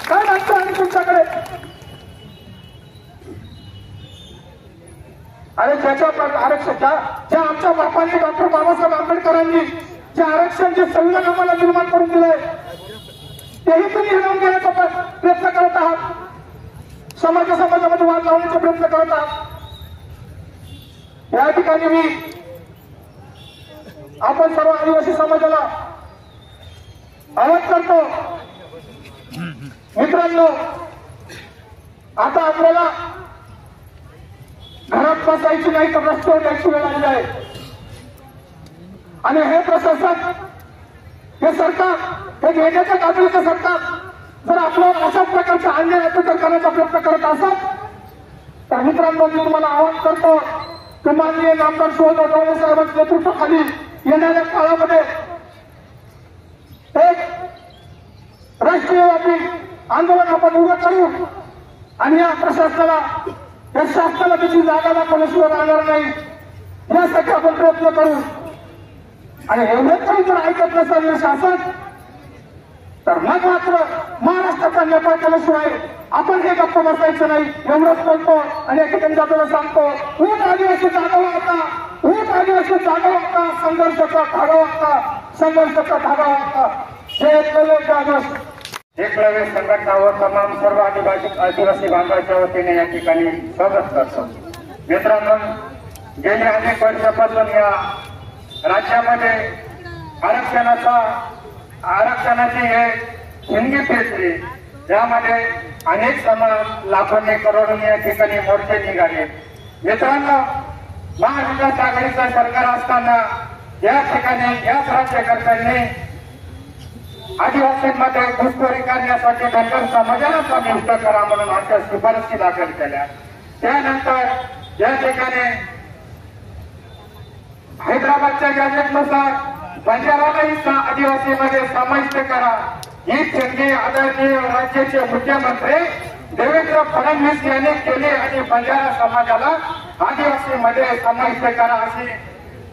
काय मागतो आम्ही तुमच्याकडे? अरे ज्याच्या आरक्षण ज्या आमच्या बापांनी, डॉक्टर बाबासाहेब आंबेडकरांनी जे आरक्षण, जे संविधान आम्हाला निर्माण करून दिलंय, तेही तुम्ही हिरावून घेण्याचा प्रयत्न करत आहात, समाजामध्ये वाद लावण्याचा प्रयत्न करत आहात. या ठिकाणी मी आपण सर्व आदिवासी समाजाला आवाहन करतो, मित्रांनो, आता आपल्याला घरात बसायची नाही तर रस्त्यावर जायची वेळ आली आहे. आणि हे प्रशासन, हे सरकार, हे घेण्याच्या काबिलीचं सरकार जर आपल्याला अशाच प्रकारचे अन्याय अत्याचार करण्याचा प्रयत्न करत असाल तर मित्रांनो, मी तुम्हाला आवाहन करतो, माननीय नामदार शिवाजी डोळे साहेबांच्या नेतृत्वाखाली येणाऱ्या काळामध्ये एक राष्ट्रीयव्यापी आंदोलन आपण उभं करू आणि या प्रशासनाला या शासनाला त्याची जागा दाखवल्याशिवाय राहणार नाही, यासाठी आपण प्रयत्न करू. आणि एवढंच काही जर ऐकत नसेल हे शासन, तर मग मात्र महाराष्ट्राचा नेपाळ केल्याशिवाय आपण हे गप्प बसायचं नाही. एवढंच बोलतो आणि या ठिकाणी आपल्याला सांगतो, ऊट आदिवासी जागा होता, ऊट आदिवासी जागा होता, संघर्षाचा धागा होता, संघर्षाचा धागा होता. हे एकलव्य संघटना व तमाम सर्व आदिवासी बांधवांच्या वतीने या ठिकाणी स्वागत करतो. मित्रांनो, गेली अनेक वर्षापासून या राज्यामध्ये आरक्षणाची एक हिंगी पेटली, ज्यामध्ये अनेक समाज लाखोंनी करोडोंनी या ठिकाणी मोर्चे निघाले. मित्रांनो, महाविकास आघाडीचं सरकार असताना या ठिकाणी याच राज्यकर्त्यांनी आदिवासींमध्ये घुसखोरी करण्यासाठी धनगर समाजाला समाविष्ट करा म्हणून अशा शिफारसी दाखल केल्या. त्यानंतर या ठिकाणी हैदराबादच्या गॅजेटनुसार बंजारालाही आदिवासीमध्ये समाविष्ट करा. ही त्यांनी आदरणीय राज्याचे मुख्यमंत्री देवेंद्र फडणवीस यांनी केली आणि बंजारा समाजाला आदिवासीमध्ये समाविष्ट करा अशी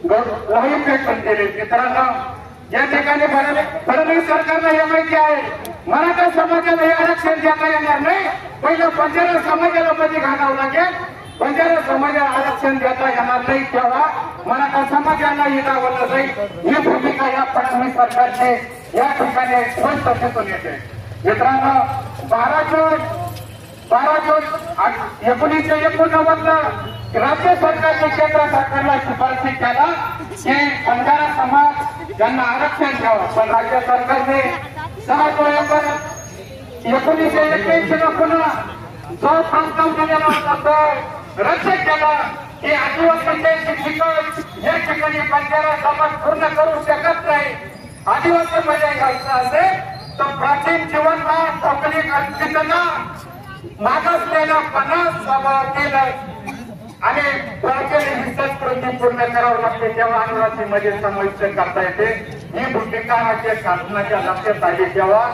लढाई पेटून दिली. मित्रांनो, या ठिकाणी फडणवीस सरकारला हे माहिती आहे, मराठा समाजाला हे आरक्षण देता येणार नाही, पहिलं बंजारा समाजाला मध्ये घालावं लागेल. बंजारा समाजाला आरक्षण देता येणार नाही तेव्हा मराठा समाजाला हिरावलं जाईल. ही भूमिका या फडणवीस सरकारने या ठिकाणी स्पष्ट दिसून येते. मित्रांनो, 12 जून 1989 राज्य सरकारने केंद्र सरकारला शिफारसी केला की बंजारा समाज यांना आरक्षण द्यावं, पण राज्य सरकारने 6 नोव्हेंबर 1981 पुन्हा जो प्रस्ताव दिलेला होता तो रद्द केला की आदिवासीचे शिक्षण या ठिकाणी बंजारा समाज पूर्ण करू शकत नाही. आदिवासीमध्ये घ्यायचं असेल तर प्राचीन जीवनमान कोकणी कल्पितना मागासलेला 50 केलं आणि ही संस्कृती पूर्ण करावं लागते, तेव्हा आदिवासीमध्ये समाविष्ट करता येते. ही भूमिका राज्य शासनाच्या लक्षात आली तेव्हा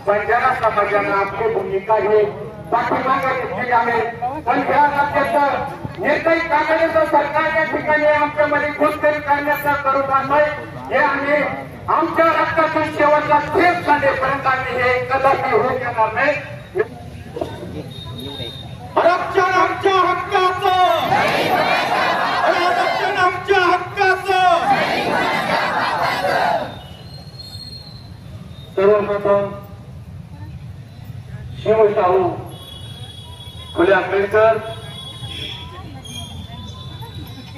बंजारा समाजानं आपली भूमिका ही पाठीमागे घेतली आहे. पण या राज्याचं निर्णय काढण्याचं सरकार या ठिकाणी आमच्यामध्ये घुसखोरी करण्याचा करू पाहतोय. हे आम्ही आमच्या रक्तातून शेवटला थेट काढेपर्यंत आम्ही हे कदापि होऊ देणार नाही. आरक्षण आमच्या हक्काचं, आरक्षण आमच्या हक्काचं. सर्वप्रथम शिवशाहू फुले आंबेडकर,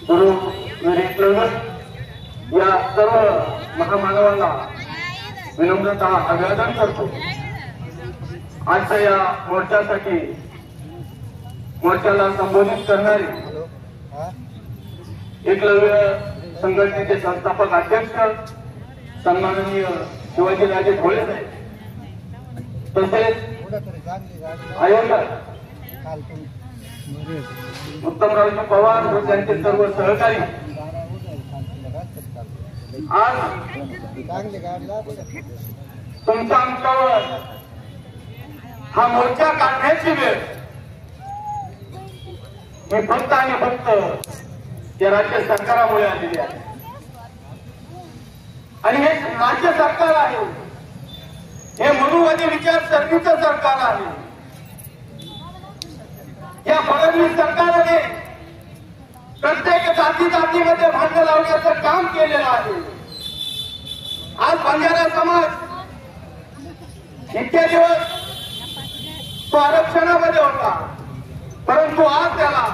गुरु या सर्व महामानवांना विनम्रता अभिवादन करतो. आजच्या या मोर्चाला संबोधित करणारे एकलव्य संघटनेचे संस्थापक अध्यक्ष सन्माननीय शिवाजीराजे भोळे साहेब, तसेच आयोजक उत्तमरावजी पवार व त्यांचे सर्व सहकारी, आज तुमचा आमच्यावर हा मोर्चा काढण्याची वेळ हे फक्त आणि फक्त या राज्य सरकारामुळे आलेली आहे. आणि हे राज्य सरकार आहे, हे मनुवादी विचारसरणीचं सरकार आहे. या फडणवीस सरकारने प्रत्येक जातीमध्ये भांडण लावण्याचं काम केलेलं आहे. आज बंजारा समाज इतके दिवस तो आरक्षणामध्ये होता, परंतु आज त्याला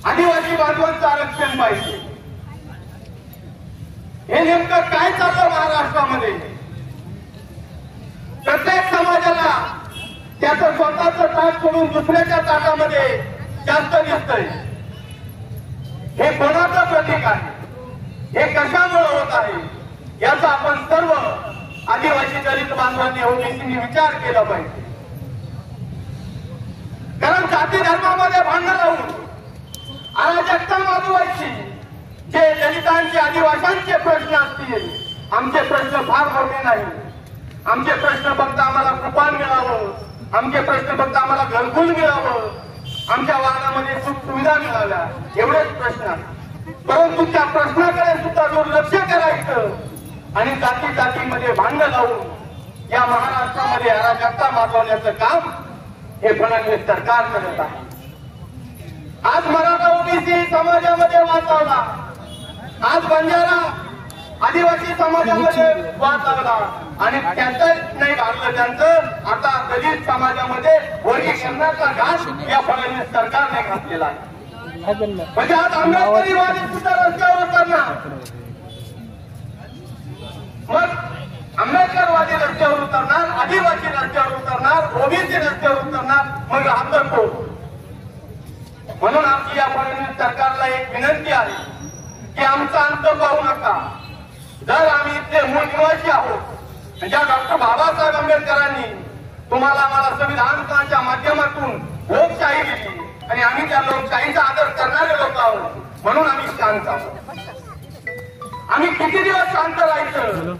आदिवासी बांधवांचं आरक्षण पाहिजे. हे नेमकं काय चाललं महाराष्ट्रामध्ये? प्रत्येक समाजाला त्याचं स्वतःचं ताट सोडून दुसऱ्याच्या ताटामध्ये जास्त दिसतंय. हे कोणाचं प्रतीक आहे? हे कशामुळे होत आहे? याचा आपण सर्व आदिवासी दलित बांधवांनी ओबीसींनी विचार केला पाहिजे. कारण जाती धर्मामध्ये भांडण लावून अराजकता माजवायची. जे दलितांचे आदिवासींचे प्रश्न असतील, आमचे प्रश्न फार मोठे नाही. आमचे प्रश्न फक्त आम्हाला कुपान मिळावं, आमचे प्रश्न फक्त आम्हाला घरकुल मिळावं, आमच्या वार्डामध्ये सुख सुविधा मिळाल्या, एवढेच प्रश्न. परंतु त्या प्रश्नाकडे सुद्धा दुर्लक्ष करायचं आणि जाती जातीमध्ये भांडण लावून या महाराष्ट्रामध्ये अराजकता माजवण्याचं काम हे फडणवीस सरकार करत आहे. आज मराठा ओबीसी समाजामध्ये वाचवला, आज बंजारा आदिवासी समाजामध्ये वाचवला आणि त्याच नाही भागलं त्यांचं. आता दलित समाजामध्ये वर्गीकरणाचा घास या फडणवीस सरकारने घातलेला आहे. म्हणजे आज आंबेडकरीवादी सुद्धा रस्त्यावर उतरणार, मग आंबेडकरवादी रस्त्यावर उतरणार, आदिवासी रस्त्यावर उतरणार, ओबीसी रस्त्यावर उतरणार, मग राहतं कोण? म्हणून आमची या फडणवीस सरकारला एक विनंती आहे की आमचा अंत पाहू नका. जर आम्ही इथले मूळ निवासी आहोत, ज्या डॉक्टर बाबासाहेब आंबेडकरांनी तुम्हाला मला संविधानाच्या माध्यमातून लोकशाही दिली आणि आम्ही त्या लोकशाहीचा आदर करणारे लोक आहोत, म्हणून आम्ही शांत आहोत. आम्ही किती दिवस शांत राहायचं?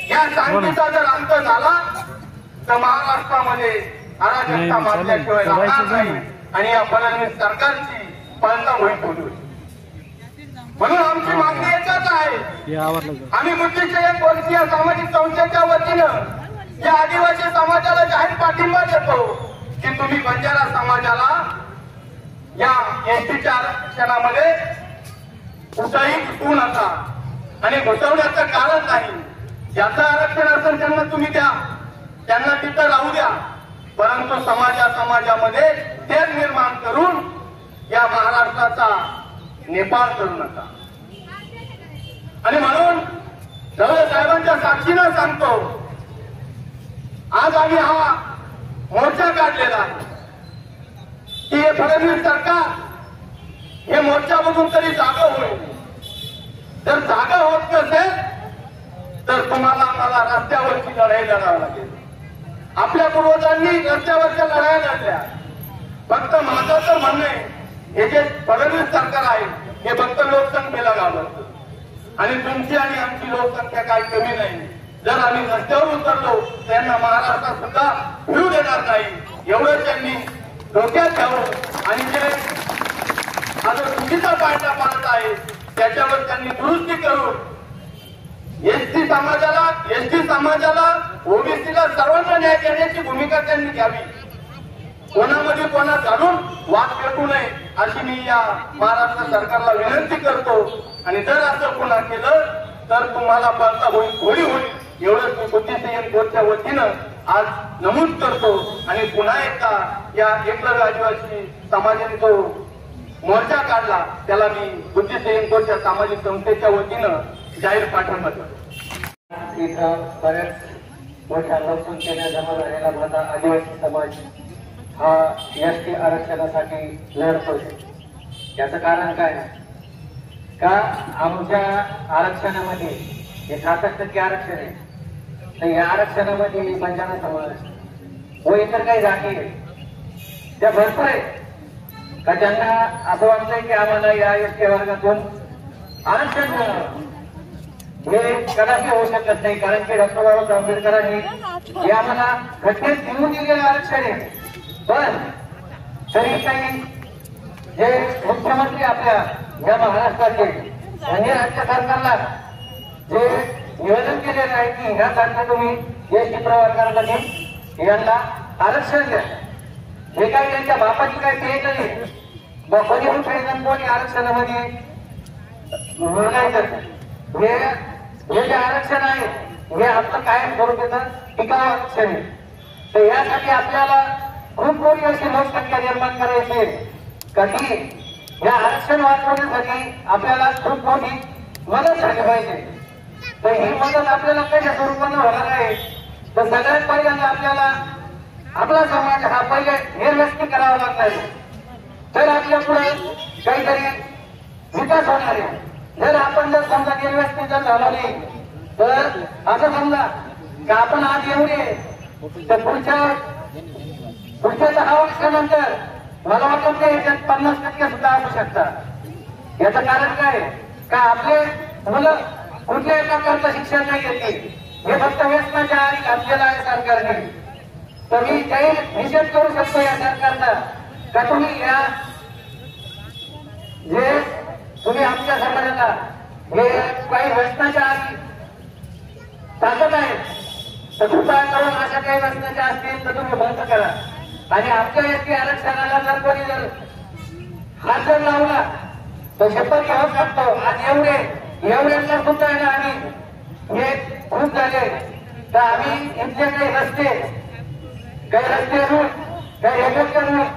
या शांतीचा जर अंत झाला तर महाराष्ट्रामध्ये अराजकता माजल्याशिवाय राहणार नाही आणि या फडणवीस सरकारची पळता होईल. म्हणून आमची मागणी एकच आहे. आम्ही बुद्धिशयन वर्षीय सामाजिक संस्थेच्या वतीनं या आदिवासी समाजाला जाहीर पाठिंबा देतो की तुम्ही बंजारा समाजाला या एसटीच्या आरक्षणामध्ये कुठंही घुसवू नका आणि घुसवण्याचं कारण नाही. ज्याचं आरक्षण असेल त्यांना तुम्ही द्या, त्यांना तिथं राहू द्या, परंतु समाजामध्ये तेढ निर्माण करून या महाराष्ट्राचा नेपाळ करू नका. आणि म्हणून ढवळे साहेबांच्या साक्षीनं सांगतो, आज आम्ही हा मोर्चा काढलेला आहे की हे फडणवीस सरकार हे मोर्चा बघून तरी जागा होईल. जर जागा होत नसेल तर तुम्हाला आम्हाला रस्त्यावरची लढाई लढावी लागेल. आपल्या पूर्वजांनी रस्त्यावरच्या लढाया लढल्या. फक्त माझं तर म्हणणं आहे, हे जे फडणवीस सरकार आहे हे फक्त लोकसंख्येला घालवतं आणि तुमची आणि आमची लोकसंख्या काही कमी नाही. जर आम्ही रस्त्यावर उतरलो त्यांना महाराष्ट्रात सुद्धा फिरू देणार नाही, एवढं त्यांनी डोक्यात घ्यावं. आणि जे हा जो चुकीचा पायटा पाडत आहे त्याच्यावर त्यांनी दुरुस्ती करून एसटी समाजाला ओबीसीला सर्वांना न्याय देण्याची भूमिका त्यांनी घ्यावी. कोणामध्ये कोणा घालून वाद पेटू नये अशी मी या महाराष्ट्र सरकारला विनंती करतो. आणि जर असं पुन्हा केलं तर तुम्हाला पळता होळी होईल, एवढंच मी बुद्धिशयन कोर्टच्या वतीनं आज नमूद करतो. आणि पुन्हा एकदा या एकलव्य आदिवासी समाजाने जो मोर्चा काढला त्याला मी बुद्धिशयन कोर्टच्या सामाजिक संस्थेच्या वतीनं जाहीर पाठिंबा देतो. इथं बऱ्याच मोठ्या लोकसंख्येने जमा झालेला माझा आदिवासी समाज हा एसटी आरक्षणासाठी लढतो. याचं कारण काय का आमच्या आरक्षणामध्ये हे 66% आरक्षण आहे, तर या आरक्षणामध्ये बंजारा समाज व इतर काही जाती आहेत त्या भरपूर आहेत का ज्यांना असं वाटतंय की आम्हाला या एसटी वर्गातून आरक्षण मिळावं. हे कदाचित होऊ शकत नाही, कारण की डॉक्टर बाबासाहेब आंबेडकरांनी हे आम्हाला घटनेत देऊन दिलेलं आरक्षण आहे. पण तरी काही जे मुख्यमंत्री आपल्या या महाराष्ट्राचे यांनी राज्य सरकारला जे निवेदन केलेलं आहे की ह्यासाठी तुम्ही एसटी प्रवर्गामध्ये यांना आरक्षण द्या, हे काही त्यांच्या बापाची काही ते नाही. कोणी कोणी आरक्षणामध्ये निर्णय करतात. हे जे आरक्षण आहे हे आपलं कायम स्वरूपाचं टिकाऊ आरक्षण आहे. तर यासाठी आपल्याला खूप मोठी अशी लोकसंख्या निर्माण करायची आहे. कधी या आरक्षण वाचवण्यासाठी आपल्याला खूप मोठी मदत झाली पाहिजे. तर ही मदत आपल्याला कशा स्वरूपानं होणार आहे, तर सगळ्यात पहिल्यांदा आपल्याला आपला समाज हा पहिले निर्व्यस्ती करावा लागणार आहे. तर आपल्या पुढे काहीतरी विकास होणार आहे. जर आपण जर समजा निर्व्यस्ती जर झाला नाही तर असं समजा की आपण आज एवढे तर पुढच्या 10 वर्षानंतर मला वाटतं की याच्यात 50% सुद्धा असू शकतात. याचं कारण काय का आपले मुलं कुठल्या एका करता शिक्षण नाही घेतले, हे फक्त व्यसनाच्या आधी घातलेलं आहे सरकारने. तर मी काही निषेध करू शकतो या सरकारचा का तुम्ही या जे तुम्ही आमच्या समाजाला हे काही प्रश्नाच्या आधी टाकत आहे तर कृपया करून अशा काही प्रश्नाच्या असतील तर तुम्ही बंद करा. आणि आमच्या एसटी आरक्षणाला जर कोणी जर हात जर लावला तर शपथ घेऊ शकतो. आज एवढ्यांना सुद्धा आहे ना आम्ही हे खूप झाले तर आम्ही इथले काही रस्ते रूट काही हेलिकॉप्टर रूट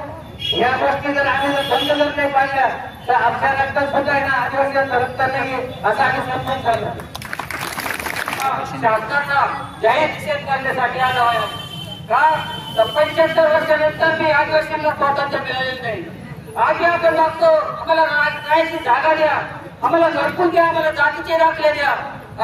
या गोष्टी जर आम्ही जर बंद जर नाही पाहिल्या तर आमच्या रक्तात सुद्धा आहे ना आदिवासींचा रक्त नाही असं आम्ही समजून चाललो. शासनाचा जाहीर निषेध करण्यासाठी आलो आहे का 75 वर्षानंतर मी आदिवासींना स्वातंत्र्य मिळालेलं नाही. आज आपण लागतो आम्हाला राहायची जागा द्या, आम्हाला घरकुल द्या, आम्हाला जातीचे दाखले द्या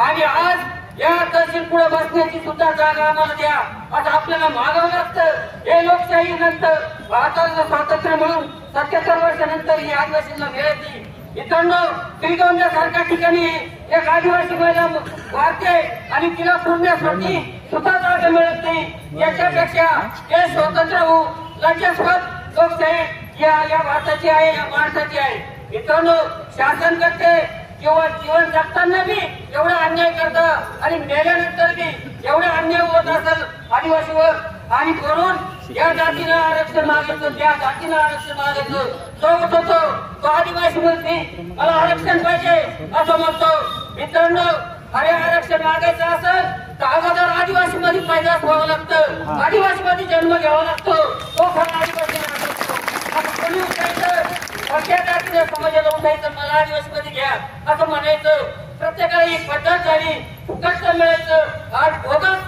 आणि आज या तहसील पुढे बसण्याची सुद्धा जागा आम्हाला द्या असं आपल्याला मागावं लागतं. हे लोकशाही नंतर भारताचं स्वातंत्र्य म्हणून 77 वर्षानंतर ही आदिवासींना मिळत नाही. मित्रांनो श्रीगोंदा सारख्या ठिकाणी एक आदिवासी महिला वाढते आणि तिला पुरण्यासाठी सुद्धा जागा मिळत नाही. याच्यापेक्षा हे स्वतंत्र होऊ राज्यस्वत लोकशाही या भारताची आहे, या महाराष्ट्राची आहे. मित्रांनो शासन करते किंवा जीवन जगताना बी एवढा अन्याय करतं आणि मेल्यानंतर बी एवढा अन्याय होत असेल आदिवासीवर आणि म्हणून या जातीनं आरक्षण मागायचं, त्या जातीनं आरक्षण मागायचं तो उठवतो तो आदिवासी म्हणते मला आरक्षण पाहिजे असं म्हणतो. मित्रांनो अरे आरक्षण मागायचं असेल तर अगोदर आदिवासी मध्ये पैदा व्हावं लागतं, आदिवासी मध्ये जन्म घ्यावा लागतो, तो खरा आदिवासी कोणी उठायचं कोणत्या जातीच्या समाजाला उठायचं मला आदिवासी मध्ये घ्या असं म्हणायचं. प्रत्येकाला एक पद्धत झाली फुकट मिळायचं. आज बोगस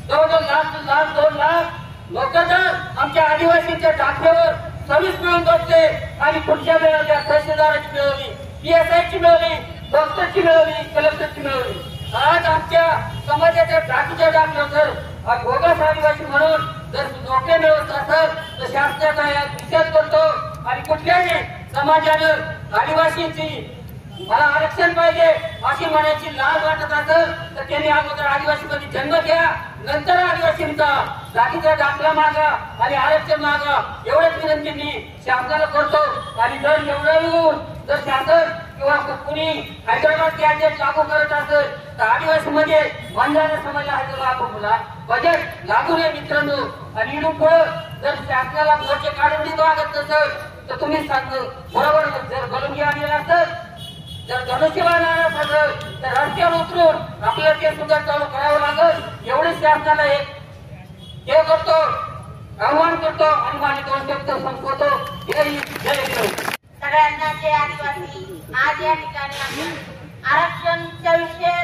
जवळजवळ लाख 2 लाख लोक जर आमच्या आदिवासींच्या टाक्यावर सर्व्हिस मिळून बसते आणि खुर्च्या मिळवल्या, तहसीलदाराची मिळवली, PSIची मिळवली, डॉक्टरची मिळवली, कलेक्टरची मिळवली. आज आमच्या समाजाच्या जातीच्या दाखल्यावर आज बोगस आदिवासी म्हणून जर नोकरी मिळवत असेल तर शासनाचा या निषेध करतो. आणि कुठल्याही समाजानं आदिवासींची मला आरक्षण पाहिजे अशी म्हणायची लाज वाटत असेल तर त्यांनी अगोदर आदिवासीमध्ये जन्म घ्या, नंतर आदिवासींचा जातीचा दाखला मागा आणि आरक्षण मागा एवढंच विनंती मी शासनाला करतो. आणि जर एवढं जर शासन किंवा कुणी हैदराबाद गॅजेट लागू करत असेल तर आदिवासीमध्ये बंजारा समाजाला हैदराबाद बजेट लागू नये मित्रांनो. आणि इथून पुढे जर शासनाला मोर्चे काढून देतो लागत नसेल तर तुम्ही सांगतो बरोबर. जर गलुंगी आलेला असेल जर धनुष्यबाण आणत असेल तर रस्त्यावर उतरून आपल्याला ते सुद्धा चालू करावं लागेल एवढेच शासनाला हे करतो आव्हान करतो आणि माझे 2 शब्द संपवतो. सगळ्यांना जे आदिवासी आज या ठिकाणी आरक्षणच्या विषय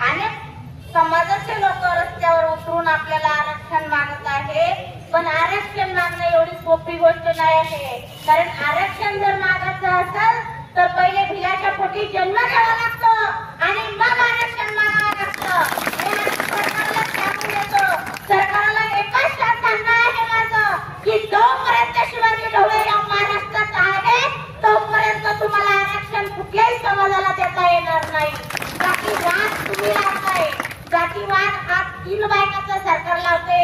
अनेक समाजाचे लोक रस्त्यावर उतरून आपल्याला आरक्षण मागत आहे. पण आरक्षण मागणं एवढी सोपी गोष्ट नाही आहे. कारण आरक्षण जर मागायचं असेल तर पहिले भिलाच्या पोटी जन्म घ्यावा लागतो आणि मग आरक्षण मागावं लागतं. सरकारला सांगून देतो, सरकारला एकच सांगणं आहे माझं की जोपर्यंत शिवाजी ढवळे या महाराष्ट्रात आहे तोपर्यंत तुम्हाला आरक्षण कुठल्याही समाजाला देता येणार नाही. जातीवाद तुम्ही लावताय, जातीवाद हा 3 बायकाचं सरकार लावते.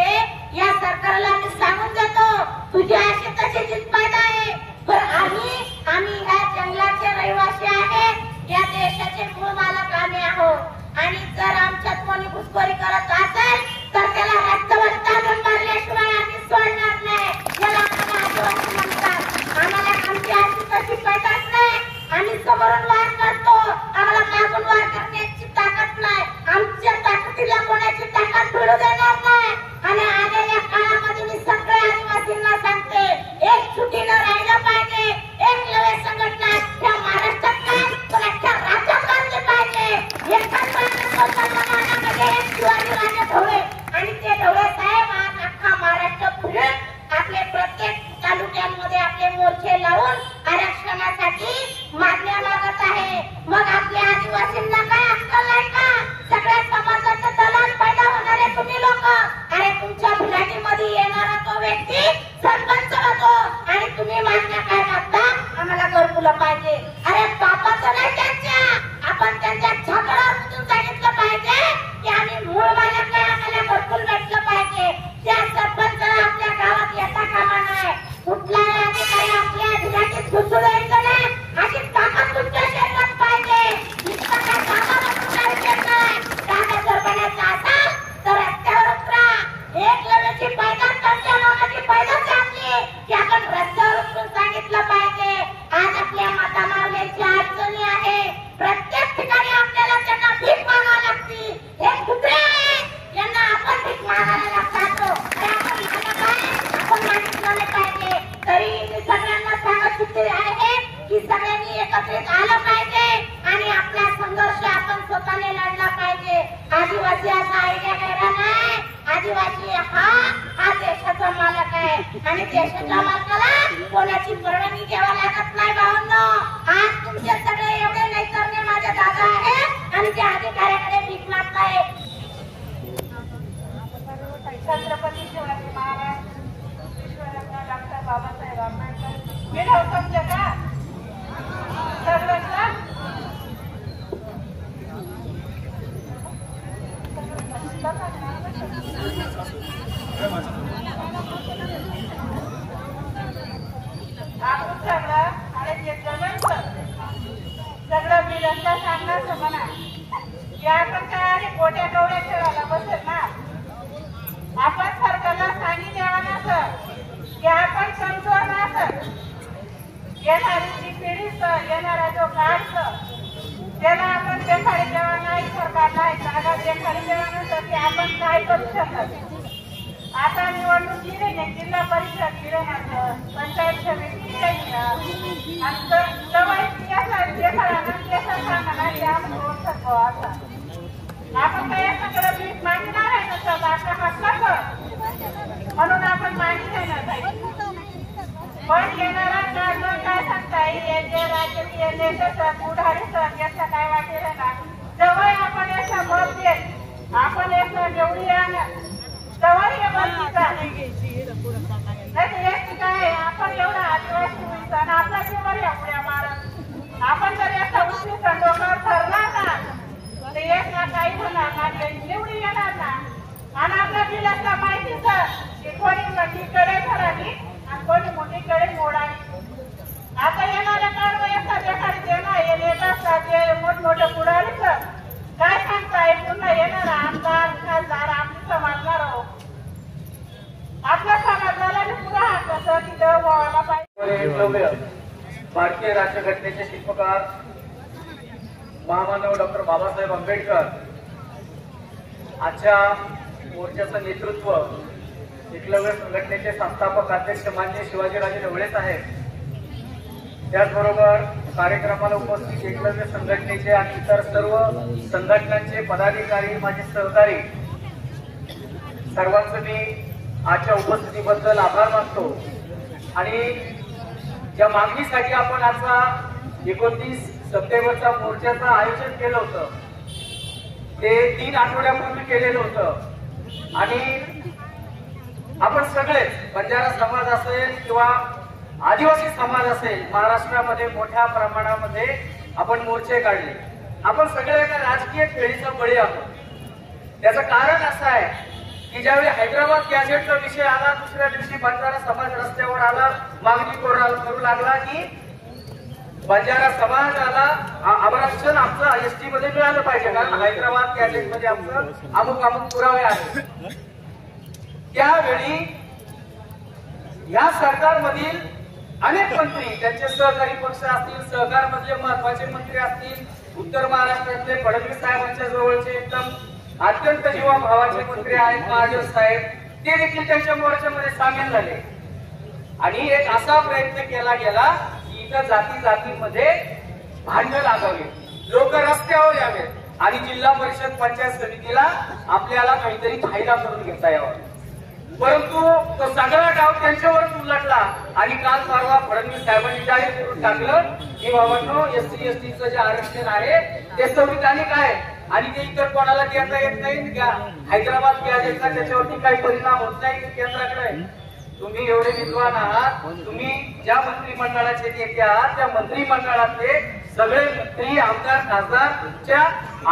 या सरकारला मी सांगून देतो तुझी अशी तशी जित पैदा आहे. पण आम्ही या जंगलाचे रहिवासी आहेत, या देशाचे मूळ मालक आम्ही आहोत. आणि जर आमच्यात कोणी घुसखोरी करत असेल तर त्याला रस्त्यावर टाकून मारल्याशिवाय आम्ही सोडणार नाही. याला आम्हाला आदिवासी म्हणतात. आम्हाला आमची अशी तशी पैदाच नाही. आम्ही समोरून वार करतो, आम्हाला मागून वार करण्याची ताकद नाही. आमच्या ताकदीला कोणाची ताकद भिडू देणार नाही. आणि आलेल्या काळामध्ये मी सगळ्या आदिवासींना सांगते एकजुटीनं राहिलं पाहिजे. एक नवे संघटना त्या महाराष्ट्रात नाही पण अख्ख्या राज्यात बांधली पाहिजे. एकाच मनामध्ये एक शिवाजी राजे ढवळे आणि ते ढवळे साहेब आज अख्खा महाराष्ट्र फिरत आपले प्रत्येक तालुक्यांमध्ये आपले मोर्चे लावून आरक्षणासाठी मागण्या मागत आहेत. पैसे अडचणी आहे, प्रत्येक ठिकाणी आपल्याला त्यांना भीक मागावी लागते. हे कुत्रे आहेत, यांना आपण भीक मागायला लागतो. आपण मागितलं नाही पाहिजे. तरी मी सगळ्यांना सांगत सुटले आहे की सगळ्यांनी एकत्रित आलं पाहिजे आणि आपला संघर्ष आपण स्वतःने लढला पाहिजे. आदिवासी असा आयडिया करायला नाही. आदिवासी हा देशाचा मालक आहे आणि देशाच्या मालकाला कोणाची परवानगी घ्यावी लागत नाही. भावांनो, आज तुमचे सगळे एवढे नैतर्य माझे दादा आहेत आणि त्या अधिकाऱ्याकडे भीक मागताय. छत्रपती शिवाजी महाराज, डॉक्टर बाबासाहेब आंबेडकर हे गौतम जगा सगळ्यांना आपण सगळं आणि जे जमेल सगळं बिलांना सांगणार म्हणा की आपण काय आणि गोट्या गवड्या खेळायला बसेल ना. आपण सरकारला सांगी द्यावा ना सर की आपण समजवा ना सर. येणारी जी पिढी येणारा जो काळ त्याला आपण देखाडी देवा नाही. सरकारला जागा देखाडी देवा नसतं की आपण काय करू शकत. आता निवडणूक दिली नाही, जिल्हा परिषद दिले ना, पंचायत समिती दिली आणि आपण काय सगळं भीक मागणार आहे ना सर. आपल्या हक्काचं म्हणून आपण मागितले ना पाहिजे. पण येणारा काळ काय सांगता येईल, जे राजकीय नेते सर पुढारी सर याचा काय वाटेल ना. जवळ आपण याचा मत देत, आपण याचा निवडी आणत जवळ हे बंदीचा नाही काय. आपण एवढा आदिवासी होईचा आणि आपला जीवन एवढ्या मारत आपण जर याचा उद्देश डोक्यावर ठरला ना तर एक ना काही होणार ना, निवडी येणार ना. आणि आपल्या बिलाचा माहिती सर की कोणी मोठीकडे ठरावी आणि कोणी मोठीकडे मोडावी. आता येणाऱ्या काळ याचा देखाडी देणार हे नेता मोठमोठे पुढारी सर काय सांगताय. पुन्हा येणार आमदार खासदार आपली समाजणार आहोत. आपल्या समाजाला पुन्हा कसं तिथं व्हायला पाहिजे. भारतीय राज्यघटनेचे शिल्पकार महामानव डॉक्टर बाबासाहेब आंबेडकर आजच्या मोर्चाचं नेतृत्व एकलव्य संघटनेचे संस्थापक अध्यक्ष माननीय शिवाजीराजे ढवळे साहेब, त्याचबरोबर कार्यक्रमाला उपस्थित एकलव्य संघटनेचे आणि इतर सर्व संघटनांचे पदाधिकारी, माझे सहकारी, सर्वांचं मी आजच्या उपस्थितीबद्दल आभार मानतो. आणि ज्या मागणीसाठी आपण आजचा 29 सप्टेंबरचा मोर्चाचं आयोजन केलं होतं ते 3 आठवड्यापूर्वी केलेलं होतं. आणि आपण सगळेच बंजारा समाज असेल किंवा आदिवासी समाज असेल, महाराष्ट्रामध्ये मोठ्या प्रमाणामध्ये आपण मोर्चे काढले. आपण सगळे एका राजकीय खेळीचा बळी आहोत. त्याचं कारण असं आहे की ज्यावेळी हैदराबाद गॅझेटचा विषय आला, दुसऱ्या दिवशी बंजारा समाज रस्त्यावर आला, मागणी करू लागला की बंजारा समाजाला आरक्षण आमचं एसटी मध्ये मिळालं पाहिजे, कारण हैदराबाद गॅझेट मध्ये आमचं अमुक पुरावे आहेत. त्यावेळी या सरकारमधील अनेक मंत्री, त्यांचे सहकारी पक्ष असतील, सहकारमधले महत्वाचे मंत्री असतील, उत्तर महाराष्ट्रातले फडणवीस साहेबांच्या जवळचे एकदम अत्यंत जीवाभावाचे मंत्री आहेत महाजन साहेब, ते देखील त्यांच्या मोर्चामध्ये सामील झाले. आणि एक असा प्रयत्न केला गेला की इथं जातीमध्ये भांडण लागावे, लोक रस्त्यावर यावेत आणि जिल्हा परिषद पंचायत समितीला आपल्याला काहीतरी फायदा करून घेता यावा. परंतु तो सगळा डाव त्यांच्यावरच उलटला आणि काल परवा फडणवीस साहेबांनी जाहीर करून टाकलं की बाबांनो एससी एसटीचं जे आरक्षण आहे ते संविधानिक आहे आणि ते इतर कोणाला देता येत नाही. हैदराबाद गॅझेटचा त्याच्यावरती काही परिणाम होत नाही, केंद्राकडे. तुम्ही एवढे विद्वान आहात, तुम्ही ज्या मंत्रिमंडळाचे नेते आहात त्या मंत्रिमंडळातले सगळे मंत्री, आमदार, खासदारच्या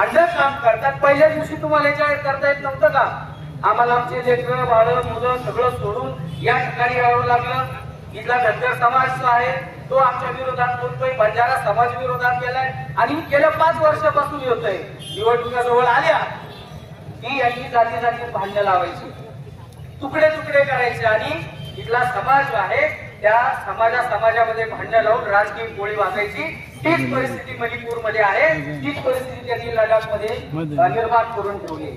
अंडर काम करतात. पहिल्या दिवशी तुम्हाला जाहीर करता येत नव्हतं का? आम्हाला आमचे लेकरं बाळं मुलं सगळं सोडून या ठिकाणी यावं लागलं. इथला धनगर समाज जो आहे तो आमच्या विरोधात बोलतोय, बंजारा समाज विरोधात गेलाय आणि गेल्या 5 वर्षापासून होतोय. निवडणुका जवळ आल्या की यांनी जाती भांडणं लावायची, तुकडे करायचे आणि इथला समाज जो आहे त्या समाजामध्ये भांडणं लावून राजकीय गोळी वाजायची. तीच परिस्थिती मणिपूरमध्ये आहे, तीच परिस्थिती त्यांनी लडाखमध्ये निर्माण करून ठेवली.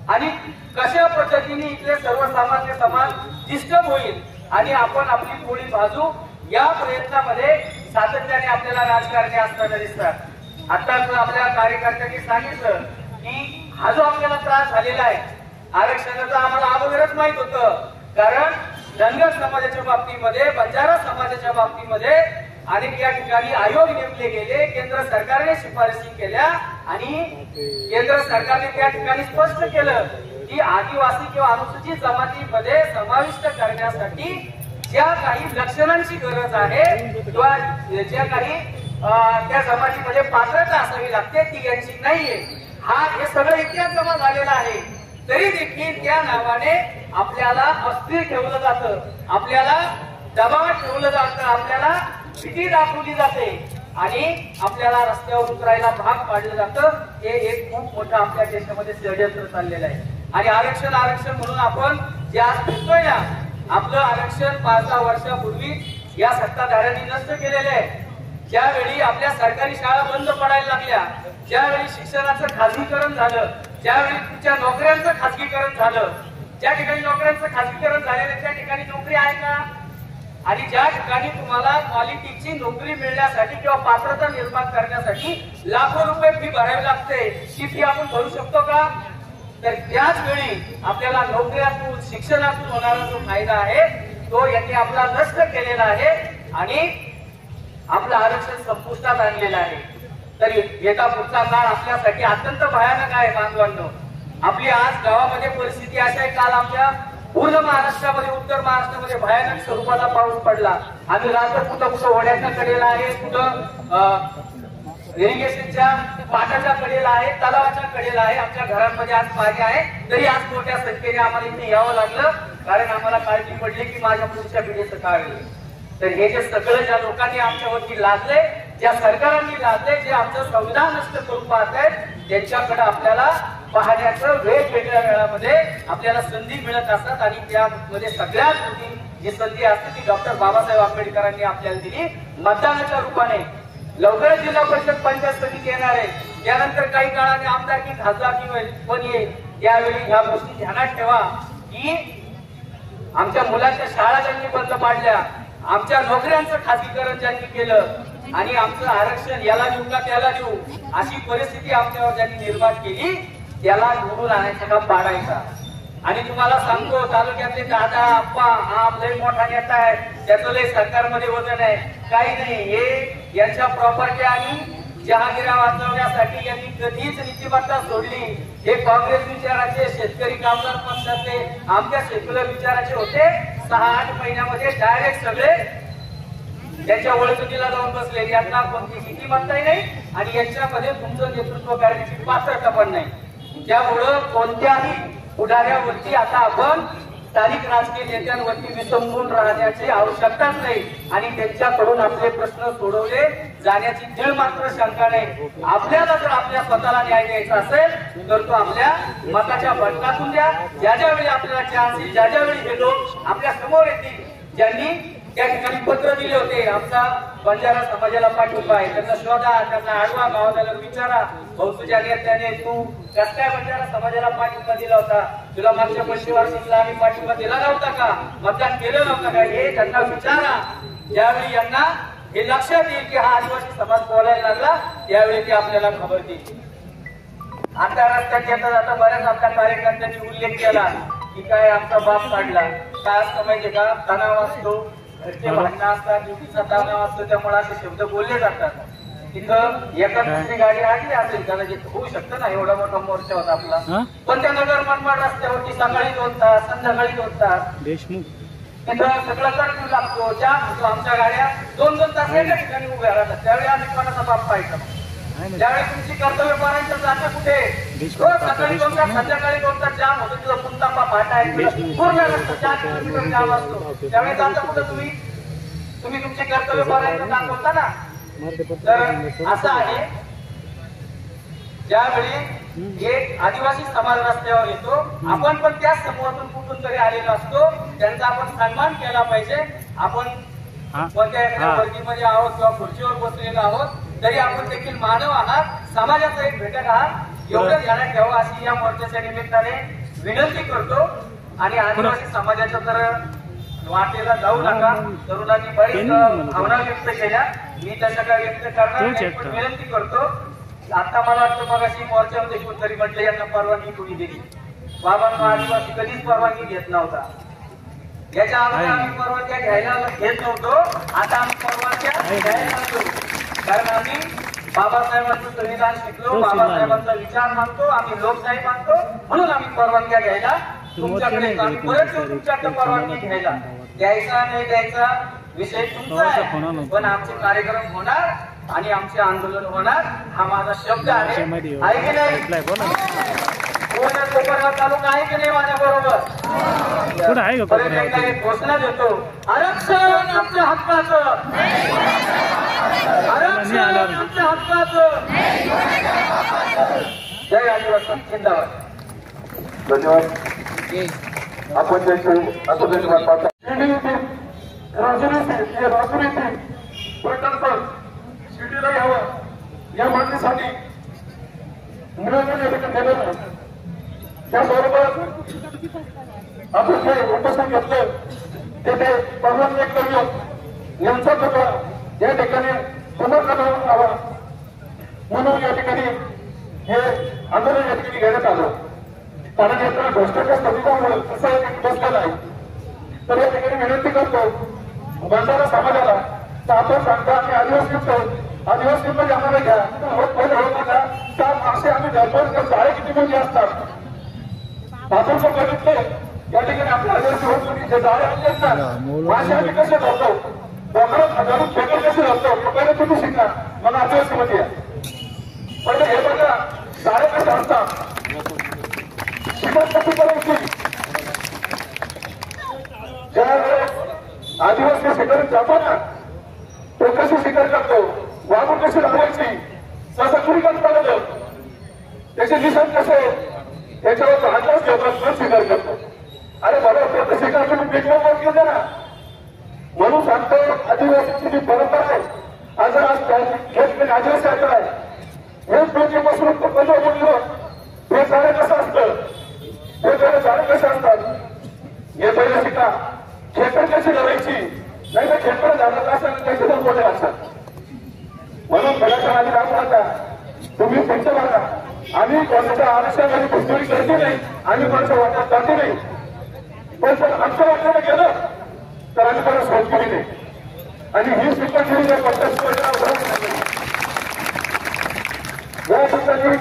आणि कशा पद्धतीने इथले सर्वसामान्य समाज डिस्टर्ब होईल आणि आपण आपली पोळी भाजू या प्रयत्नामध्ये सातत्याने आपल्याला राजकारणी असताना दिसतात. आताच आपल्या कार्यकर्त्यांनी सांगितलं की हा जो आपल्याला त्रास झालेला आहे आरक्षणाचा आम्हाला अगोदरच माहित होतं, कारण धनगर समाजाच्या बाबतीमध्ये, बंजारा समाजाच्या बाबतीमध्ये अनेक या ठिकाणी आयोग नेमले गेले, केंद्र सरकारने शिफारसी केल्या आणि केंद्र सरकारने त्या ठिकाणी स्पष्ट केलं की आदिवासी किंवा अनुसूचित जमातीमध्ये समाविष्ट करण्यासाठी ज्या काही लक्षणांची गरज आहे किंवा ज्या काही त्या जमातीमध्ये पात्रता असावी लागते ती यांची नाहीये. हे सगळं इतिहास जमा झालेला आहे. तरी देखील त्या नावाने आपल्याला अस्थिर ठेवलं जातं, आपल्याला दबावात ठेवलं जातं, आपल्याला भीती दाखवली जाते आणि आपल्याला रस्त्यावर उतरायला भाग पाडलं जातं. हे एक खूप मोठं आपल्या देशामध्ये षड्यंत्र चाललेलं आहे. आणि आरक्षण आरक्षण म्हणून आपण जे आज फिरतोय ना, आपलं आरक्षण 5-10 वर्षापूर्वी या सत्ताधाऱ्यांनी नष्ट केलेले आहे. ज्यावेळी आपल्या सरकारी शाळा बंद पडायला लागल्या, ज्यावेळी शिक्षणाचं खाजगीकरण झालं, ज्यावेळी तुमच्या नोकऱ्यांचं खाजगीकरण झालं, ज्या ठिकाणी नोकऱ्यांचं खाजगीकरण झालेलं त्या ठिकाणी नोकरी आहे का? आणि ज्या ठिकाणी तुम्हाला क्वालिटीची नोकरी मिळण्यासाठी किंवा पात्रता निर्माण करण्यासाठी लाखो रुपये फी भरावी लागते, ती फी आपण भरू शकतो का? तर त्याच वेळी आपल्याला नोकऱ्यातून शिक्षणातून होणारा जो फायदा आहे तो यांनी आपला नष्ट केलेला आहे आणि आपलं आरक्षण संपुष्टात आणलेलं आहे. तरी येता पुढचा काळ आपल्यासाठी अत्यंत भयानक आहे बांधवांनो. आपली आज गावामध्ये परिस्थिती अशी आहे, काल आमच्या पूर्ण महाराष्ट्रामध्ये, उत्तर महाराष्ट्रामध्ये भयानक स्वरूपाचा पाऊस पडला. आम्ही रात्र कुठं होड्याच्या कडेला आहे, कुठं इरिगेशनच्या पाटाच्या कडेला आहे, तलावाच्या कडेला आहे, आमच्या घरांमध्ये आज पाणी आहे. तरी आज मोठ्या संख्येने आम्हाला इथे यावं लागलं, कारण आम्हाला काळजी पडली की माझ्या पुढच्या पिढीचं काय होईल. तर हे जे सगळं ज्या लोकांनी आमच्यावरती लादले, ज्या सरकारांनी लादले, जे आमचं संविधान नष्ट करून पाहत आहेत, त्यांच्याकडे आपल्याला पाहण्याचं वेगवेगळ्या वेळामध्ये आपल्याला संधी मिळत असतात. आणि त्यामध्ये सगळ्यात मोठी जी संधी असते ती डॉक्टर बाबासाहेब आंबेडकरांनी आपल्याला दिली मतदानाच्या रूपाने. लवकरच जिल्हा परिषद पंचायत समिती येणार आहे, त्यानंतर काही काळाने आमदारकी खासदारकी पण येईल. यावेळी ह्या गोष्टी ध्यानात ठेवा की आमच्या मुलांच्या शाळा ज्यांनी बंद पाडल्या, आमच्या नोकऱ्यांचं खासगीकरण ज्यांनी केलं आणि आमचं आरक्षण याला देऊ का त्याला देऊ अशी परिस्थिती आमच्यावर ज्यांनी निर्माण केली, त्याला निवडून आणायचा का पाडायचा. आणि तुम्हाला सांगतो, तालुक्यातले दादा आप्पा हा लय मोठा नेता आहे, त्याचं लय सरकारमध्ये वजन आहे, काही नाही. हे यांच्या प्रॉपर्टी आणि जहागिरा वाचवण्यासाठी यांनी कधीच नीतिमत्ता सोडली. हे काँग्रेस विचाराचे, शेतकरी कामगार पक्षाचे, आमच्या सेक्युलर विचाराचे होते. 6-8 महिन्यामध्ये डायरेक्ट सगळे त्यांच्या ओळखीला जाऊन बसले. यांना कोणती नीतिमत्ताही नाही आणि यांच्यामध्ये तुमचं नेतृत्व करण्याची पात्रता पण नाही. त्यामुळं कोणत्याही पुढाऱ्यावरती आता आपण स्थानिक राजकीय नेत्यांवरती विसंबून राहण्याची आवश्यकताच नाही आणि त्यांच्याकडून आपले प्रश्न सोडवले जाण्याची तीळ मात्र शंका नाही. आपल्याला जर आपल्या स्वतःला न्याय द्यायचा असेल तर तो आपल्या मताच्या बटनातून द्या. ज्या ज्यावेळी आपल्याला चान्स येईल, ज्या ज्यावेळी हे लोक आपल्या समोर येतील, ज्यांनी त्या ठिकाणी पत्र दिले होते, आमचा बंजारा समाजाला पाठिंबा आहे, त्यांना शोधा, त्यांना आडवा, गावाला विचारा, भाऊ तुझ्या नेत्याने तू कस काय बंजारा समाजाला पाठिंबा दिला होता, तुला मागच्या पंचवार्षिकला आम्ही पाठिंबा दिला नव्हता का, मतदान केलं नव्हतं का, हे त्यांना विचारा. ज्यावेळी यांना हे लक्षात येईल की हा आदिवासी समाज बोलायला लागला, त्यावेळी ते आपल्याला खबर देईल. आता रस्त्यात येता जाता बऱ्याच आपल्या कार्यकर्त्यांनी उल्लेख केला की काय आमचा बाप काढला. काय असतं माहितीये का, तणाव असतो, घरचे भांडणं असतात, ड्युटीचा तणाव असतो, त्यामुळे असे शब्द बोलले जातात. तिथं एका दुसरी गाडी आली असेल, कदाचित होऊ शकतं ना, एवढा मोठा मोर्चा होता आपला, पण त्या नगर मनमाड रस्त्यावरती सकाळी 2 तास, संध्याकाळी 2 तास देशमुख तिथं सगळं कर्फ्यू लागतो, जाम होतो. आमच्या गाड्या 2-2 तास एका ठिकाणी उभ्या राहतात. त्यावेळी आम्ही कोणाचा बाप पाहायचा. त्यावेळी तुमची कर्तव्य पारायचं जातं कुठे, रोज सकाळी 2 तास, संध्याकाळी 2 तास जाम होतो. तुझा पुंतापा फाटा आहे, पूर्ण रस्ता 4 किलोमीटर जाम असतो. त्यावेळी जाता कुठं तुम्ही तुमचे कर्तव्य पारायचं दाखवता ना. तर असं आहे, ज्यावेळी एक आदिवासी समाज रस्त्यावर येतो, आपण पण त्याच समूहातून कुठून तरी आलेलो असतो, त्यांचा आपण सन्मान केला पाहिजे. आपण कोणत्या एखाद्या वर्गीमध्ये आहोत किंवा खुर्चीवर बसलेलो आहोत, तरी आपण देखील मानव आहात, समाजाचा एक घटक आहात, एवढं ध्यानात ठेवा अशी या मोर्चाच्या निमित्ताने विनंती करतो. आणि आदिवासी समाजाच्या तर वाटेला जाऊ नका. तरुणांनी बरीच भावना व्यक्त केल्या, मी त्याच्या काय व्यक्त करणार नाही, पण विनंती करतो. आता मला वाटतं मग अशी मोर्चामध्ये कोणतरी म्हटलं यांना परवानगी कोणी दिली. बाबांना आदिवासी कधीच परवानगी घेत नव्हता. याच्या अगोदर आम्ही परवानग्या घ्यायला घेत नव्हतो, आता आम्ही परवानग्या घ्यायला लागलो. कारण आम्ही बाबासाहेबांचं संविधान शिकलो, बाबासाहेबांचा विचार मानतो, आम्ही लोकशाही मानतो, म्हणून आम्ही परवानग्या घ्यायला तुमच्याकडे आम्ही परत येऊ तुमच्याकडे परवानगी घ्यायला. द्यायचा नाही द्यायचा विषय तुमचा आहे, पण आमचे कार्यक्रम होणार आणि आमचे आंदोलन होणार हा माझा शब्द आहे. आहे की नाही? कोकणला चालू आहे की नाही माझ्या बरोबर? परत एकदा एक घोषणा देतो, आरक्षण आमच्या हक्काचं, आरक्षण आमच्या हक्काचं. जय आदिवासी जिंदाबाद. धन्यवाद. आपण त्यांचे असं धन्यवाद राजनीती प्रकल्प शिर्डीला यावं या मागणीसाठी निवेदन या ठिकाणी दिलं नाही. त्याबरोबर आपण जे उपस्थित घेतलं ते परवानगी करूया यांचा पुतळा या ठिकाणी पुनर्नवीन व्हावा म्हणून या ठिकाणी हे आंदोलन या ठिकाणी घेण्यात आलं. कारण यात्रा भ्रष्टाचार संविधानामुळे असं एक बसलेलं आहे. तर या ठिकाणी विनंती करतो बंजारा समाजाला तर आपण सांगता आम्ही आदिवासी मध्ये आम्हाला घ्या होत नका. त्या मागचे आम्ही घरपोच शाळे किती मोठी असतात आपण जर बघितलं या ठिकाणी आपल्या आदिवासी होत जे जाळे आणलेत ना मासे आम्ही कसे धरतो डोंगरात हजारो खेकडे कसे धरतो तो पहिले तुम्ही शिका मला आदिवासी मध्ये या. पहिले हे बघा शाळे कसे असतात शिकत कशी करायची. ज्या वेळेस आदिवासी शिकार जातो ना तो कशी शिकार करतो, वागून कशी लावायची, तसं कुणी कसं पाहिलं त्याचे निशाण कसे त्याच्यावर हातच घेतात पण स्वीकार करतो. अरे बरोबर ते स्वीकार करून पेटवर केलं ना. म्हणून सांगतो आदिवासीची जी परंपरा आहे आज खेळ आदिवासी आकडा आहे हेच डोक्यापासून पहिलं बोललं हे झाडं कसं असतं, हे झाडं कसे असतात हे पहिलं शिका. खेकडे कशी धरायची नाही तर खेकडे झालं असं त्याचे दोन मोठे असतात. म्हणून घराच्या आधी राहू नका. तुम्ही तुमचं बघा आम्ही कोणाच्या आरक्षणाची घुसखोरी करते नाही, आम्ही कोणाच्या वाट्यात जाते नाही, पण जर आमच्या वाट्याला गेलं तर आम्ही कोणा सोड केली नाही. आणि ही सुद्धा ठेवून या ठिकाणी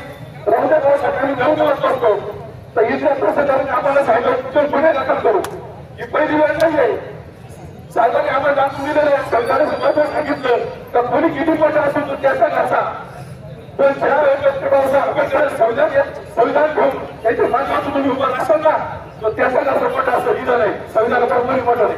राहूद्या भाऊ सकाळी 9 दिवस करतो तर इथल्या प्रशासनाने आम्हाला सांगितलं गुन्हे दाखल करू. ही पहिली वेळ नाही आहे. साहेबांनी आम्हाला दाखवून दिलेलं आहे. सरकारने सुद्धा सांगितलं तर कोणी किती मोठा असेल तो त्याचा घासा. पण ज्या वेळेस संविधान घेऊन त्याच्या माध्यमातून तुम्ही उभा असाल ना तर त्याचा घासा मोठा असं लिहिलं नाही. संविधानाचा मोठा नाही.